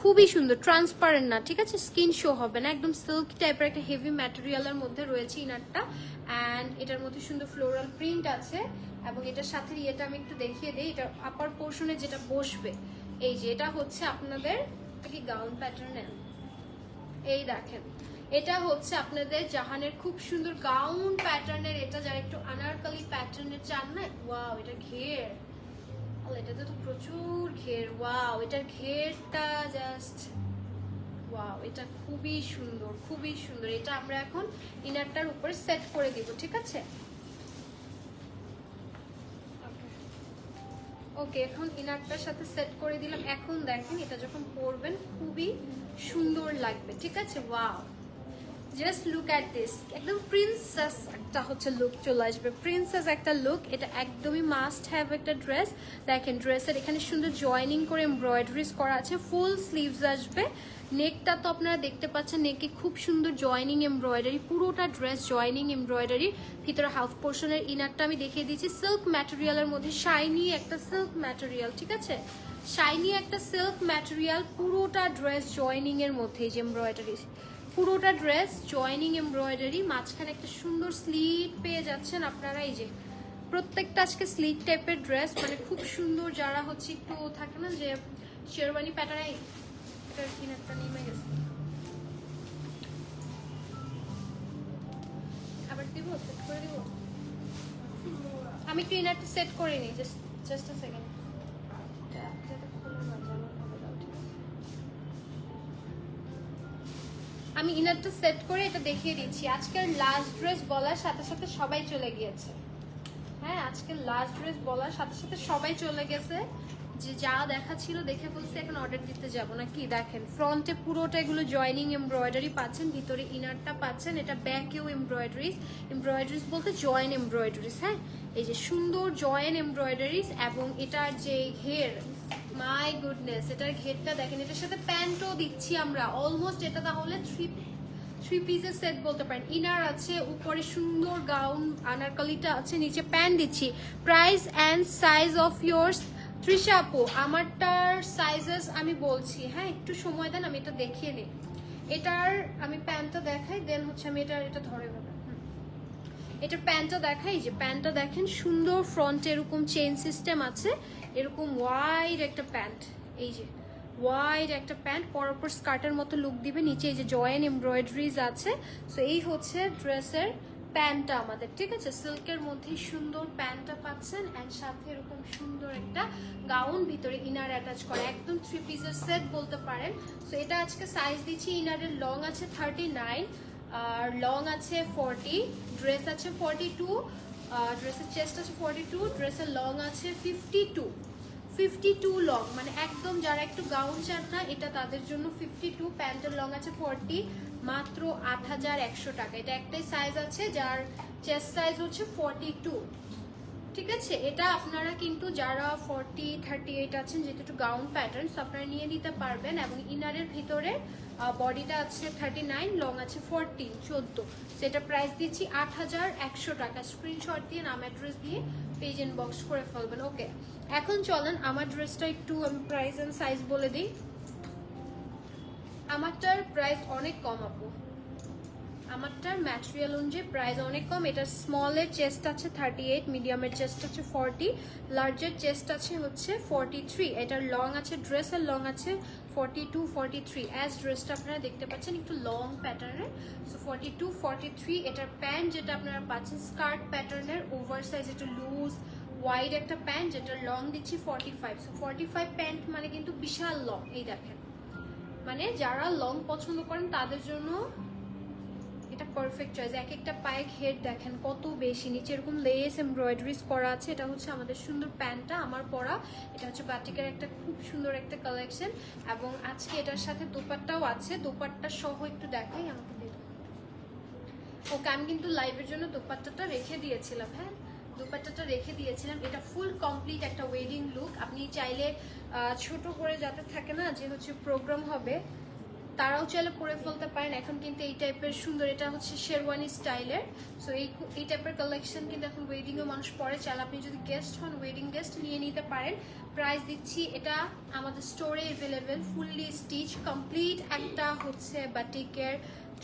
খুবই সুন্দর, ট্রান্সপারেন্ট না, ঠিক আছে, স্কিন শো হবে না, একদম সিল্ক টাইপের একটা হেভি ম্যাটেরিয়ালের মধ্যে রয়েছে ইনারটা। অ্যান্ড এটার মধ্যে সুন্দর ফ্লোরাল প্রিন্ট আছে, এবং এটার সাথে ইয়েটা আমি একটু দেখিয়ে দিই, এটা আপার পোর্শনে যেটা বসবে, এই যে এটা হচ্ছে আপনাদের কি গাউন প্যাটার্নের, এই দেখেন, এটা হচ্ছে আপনাদের জাহানের খুব সুন্দর গাউন প্যাটার্নের। এটা যারা একটু আনারকলি প্যাটার্নের চান না, ওয়াও, এটা ঘের, এটাতে তো প্রচুর ঘের, ওয়াও, এটার ঘেরটা জাস্ট ওয়াও, এটা খুবই সুন্দর, খুবই সুন্দর। এটা আমরা এখন ইনারটার উপরে সেট করে দিব, ঠিক আছে। ওকে, এখন ইনারটার সাথে সেট করে দিলাম। এখন দেখেন এটা যখন পরবেন খুবই সুন্দর লাগবে, ঠিক আছে। Wow, just look at this, একদম প্রিন্সেস একটা হচ্ছে লুক চলে আসবে, প্রিন্সেস একটা লুক। এটা একদমই মাস্ট হ্যাভ একটা ড্রেস। দেখেন ড্রেসের এখানে সুন্দর জয়েনিং করে এমব্রয়ডারিজ করা আছে, ফুল স্লিভস আসবে। নেকটা তো আপনারা দেখতে পাচ্ছেন, নেকে খুব সুন্দর জয়েনিং এমব্রয়ডারি, পুরোটা ড্রেস জয়েনিং এমব্রয়ডারি। ভিতরে হাফ পোর্শনের ইনারটা আমি দেখিয়ে দিয়েছি, সিল্ক ম্যাটেরিয়ালের মধ্যে, শাইনি একটা সিল্ক ম্যাটেরিয়াল, ঠিক আছে, শাইনি একটা সিল্ক ম্যাটেরিয়াল, পুরোটা ড্রেস জয়েনিং এর মধ্যে, যে এমব্রয়ডারি, পুরোটা ড্রেস জয়েনিং এমব্রয়ডারি, মাঝখানে একটা সুন্দর স্লিট পেয়ে যাচ্ছেন আপনারা। এই যে প্রত্যেকটা আজকে স্লিট টাইপের ড্রেস, মানে খুব সুন্দর। যারা হচ্ছে একটু থাকে না যে শেরওয়ানি প্যাটার্ন, এটার কিনারটা নেমে গেছে, আবার দিব, সেট করে দিব। আমি একটু ইনারটা সেট করে নিই, জাস্ট আ সেকেন্ড। আমি ইনারটা সেট করে এটা দেখিয়ে দিচ্ছি। আজকের লাস্ট ড্রেস বলার সাথে সাথে সবাই চলে গিয়েছে, হ্যাঁ, আজকের লাস্ট ড্রেস বলার সাথে সাথে সবাই চলে গেছে, যে যা দেখা ছিল দেখে বলছে এখন অর্ডার দিতে যাব না। কি দেখেন, ফ্রন্টে পুরোটা এগুলো জয়েনিং এমব্রয়ডারি পাচ্ছেন, ভিতরে ইনারটা পাচ্ছেন, এটা ব্যাকেও এমব্রয়ডারিজ বলতে জয়েন এমব্রয়ডারিজ, হ্যাঁ, এই যে সুন্দর জয়েন এমব্রয়ডারিজ। এবং এটার যে ঘের, মাই গুডনেস, এটার ঘেরটা দেখেন, এটার সাথে প্যান্টও দিচ্ছি আমরা অলমোস্ট। এটা তাহলে থ্রি পিসের সেট বলতে পারেন। ইনার আছে, উপরে সুন্দর গাউন আনারকলিটা আছে, নিচে প্যান্ট দিচ্ছি। Price and size of years, Trisha আপু আমারটার সাইজেস আমি বলছি, হ্যাঁ, একটু সময় দেন, আমি এটা দেখিয়ে নিই। এটার আমি প্যান্টটা দেখাই, দেন হচ্ছে আমি এটা ধরে হবে, এটার প্যান্টটা দেখাই। যে প্যান্টটা দেখেন, সুন্দর ফ্রন্টে এরকম চেইন সিস্টেম আছে, এরকম ওয়াইড একটা প্যান্ট, এই যে ওয়াইড একটা প্যান্ট, পরপর স্কার্টের মতো লুক দিবে, নিচে এই যে জয়েন এমব্রয়ডারিজ আছে। সো এই হচ্ছে ড্রেসের প্যান্টটা আমাদের, ঠিক আছে, সিল্কের মধ্যে সুন্দর প্যান্টটা পাচ্ছেন, অ্যান্ড সাথে এরকম সুন্দর একটা গাউন, ভিতরে ইনার অ্যাটাচ করা, একদম থ্রি পিসের সেট বলতে পারেন। সো এটা আজকে সাইজ দিচ্ছি, ইনারের লং আছে 39, আর লং আছে 40, ড্রেস আছে 42, ড্রেসের চেস্ট আছে 42, ড্রেসের লং আছে 52 লং, মানে একদম যারা একটু গাউন চান না এটা তাদের জন্য 52। প্যান্টের লং আছে 40, মাত্র 8100 টাকা। এটা একটাই সাইজ আছে যার চেস্ট সাইজ হচ্ছে 42, ঠিক আছে। এটা আপনারা কিন্তু যারা 40, 38 আছেন, যেহেতু একটু গাউন প্যাটার্ন, আপনারা নিয়ে নিতে পারবেন। এবং ইনারের ভিতরে বডিটা আছে 39, লং আছে 40, 14। সেটা প্রাইস দিচ্ছি 8100 টাকা। স্ক্রিনশট দিয়ে নাম অ্যাড্রেস দিয়ে পেজ ইনবক্স করে ফেলবেন। ওকে, এখন চলেন আমার ড্রেসটা একটু আমি প্রাইস এন্ড সাইজ বলে দিই। আমারটার প্রাইস অনেক কম আপু, আমারটার ম্যাটেরিয়াল অনুযায়ী প্রাইস অনেক কম। এটা স্মলের চেস্ট আছে 38, মিডিয়ামের চেস্ট আছে 40, লার্জের চেস্ট আছে হচ্ছে 43। এটার লং আছে, ড্রেসের লং আছে 42, 43। অ্যাজ ড্রেসটা আপনারা দেখতে পাচ্ছেন একটু লং প্যাটার্নের, সো 42, 43। এটার প্যান্ট যেটা আপনারা পাচ্ছেন স্কার্ট প্যাটার্নের, ওভার সাইজ, একটু লুজ ওয়াইড একটা প্যান্ট, যেটার লং দিচ্ছি 45। সো 45 প্যান্ট মানে কিন্তু বিশাল লং। এই দেখেন, মানে যারা লং পছন্দ করেন তাদের জন্য এটা পারফেক্ট চয়েস। এক একটা পায়ে ঘের দেখেন কত বেশি, নিচে এরকম লেস এমব্রয়ডারিজ করা আছে। এটা হচ্ছে আমাদের সুন্দর প্যান্টটা, আমার পরা। এটা হচ্ছে বাটিকের একটা খুব সুন্দর একটা কালেকশন, এবং আজকে এটার সাথে দোপাট্টাও আছে। দোপাট্টা সহ একটু দেখাই, আমাকে দিন। ওকে, আমি কিন্তু লাইভের জন্য দোপাট্টাটা রেখে দিয়েছিলাম। হ্যাঁ, দোপাট্টাটা রেখে দিয়েছিলাম। এটা ফুল কমপ্লিট একটা ওয়েডিং লুক। আপনি চাইলে ছোট করে যাতে থাকে না যে হচ্ছে প্রোগ্রাম হবে, তারাও চাইলে পরে ফেলতে পারেন। এখন কিন্তু এই টাইপের সুন্দর, এটা হচ্ছে শেরওয়ানি স্টাইলের। সো এই টাইপের কালেকশন কিন্তু এখন ওয়েডিংও মানুষ পরে, চাইলে আপনি যদি গেস্ট হন, ওয়েডিং গেস্ট নিয়ে নিতে পারেন। প্রাইস দিচ্ছি, এটা আমাদের স্টোরে অ্যাভেলেবেল, ফুললি স্টিচ কমপ্লিট একটা হচ্ছে বাটিকের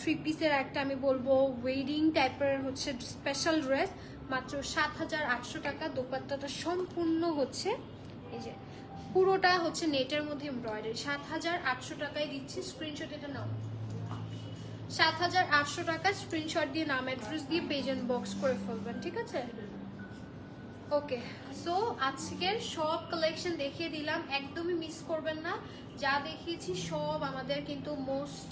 3 পিসের একটা আমি বলবো ওয়েডিং টাইপের হচ্ছে স্পেশাল ড্রেস, মাত্র 7800 টাকা। দোপাট্টাটা সম্পূর্ণ হচ্ছে এই যে পুরোটা হচ্ছে নেটের মধ্যে এমব্রয়ডারি, 7800 টাকায় দিচ্ছি। স্ক্রিনশট এটা নাও, 7800 টাকা। স্ক্রিনশট দিয়ে নাম অ্যাড্রেস দিয়ে পেজ এন্ড বক্স করে ফেলবেন, ঠিক আছে। ওকে, সো আজকের সব কালেকশন দেখিয়ে দিলাম, একদমই মিস করবেন না। যা দেখিয়েছি সব আমাদের কিন্তু মোস্ট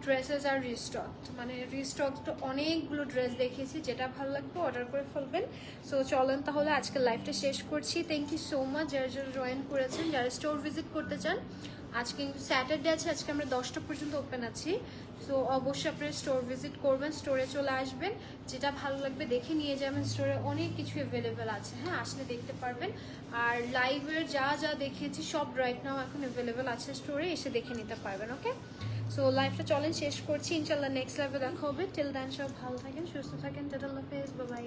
ড্রেসেস আর রিস্টক, মানে রিস্টক তো অনেকগুলো ড্রেস দেখিয়েছি, যেটা ভালো লাগবে অর্ডার করে ফেলবেন। সো চলেন তাহলে আজকে লাইভটা শেষ করছি। থ্যাংক ইউ সো মাচ যারা যারা জয়েন করেছেন, যারা স্টোর ভিজিট করতে চান। আজকে কিন্তু স্যাটারডে আছে, আজকে আমরা 10টা পর্যন্ত ওপেন আছি। সো অবশ্যই আপনারা স্টোর ভিজিট করবেন, স্টোরে চলে আসবেন, যেটা ভালো লাগবে দেখে নিয়ে যাবেন। স্টোরে অনেক কিছু অ্যাভেলেবেল আছে, হ্যাঁ, আসলে দেখতে পারবেন। আর লাইভের যা যা দেখিয়েছি সব রাইট নাও এখন অ্যাভেলেবেল আছে স্টোরে, এসে দেখে নিতে পারবেন। ওকে, সো লাইভটা চলেন শেষ করছি, ইনশাল্লাহ নেক্সট লাইভে দেখা হবে। টিল দেন সব ভালো থাকেন, সুস্থ থাকেন, টাটা, আল্লাহ হাফেজ, বাই বাই।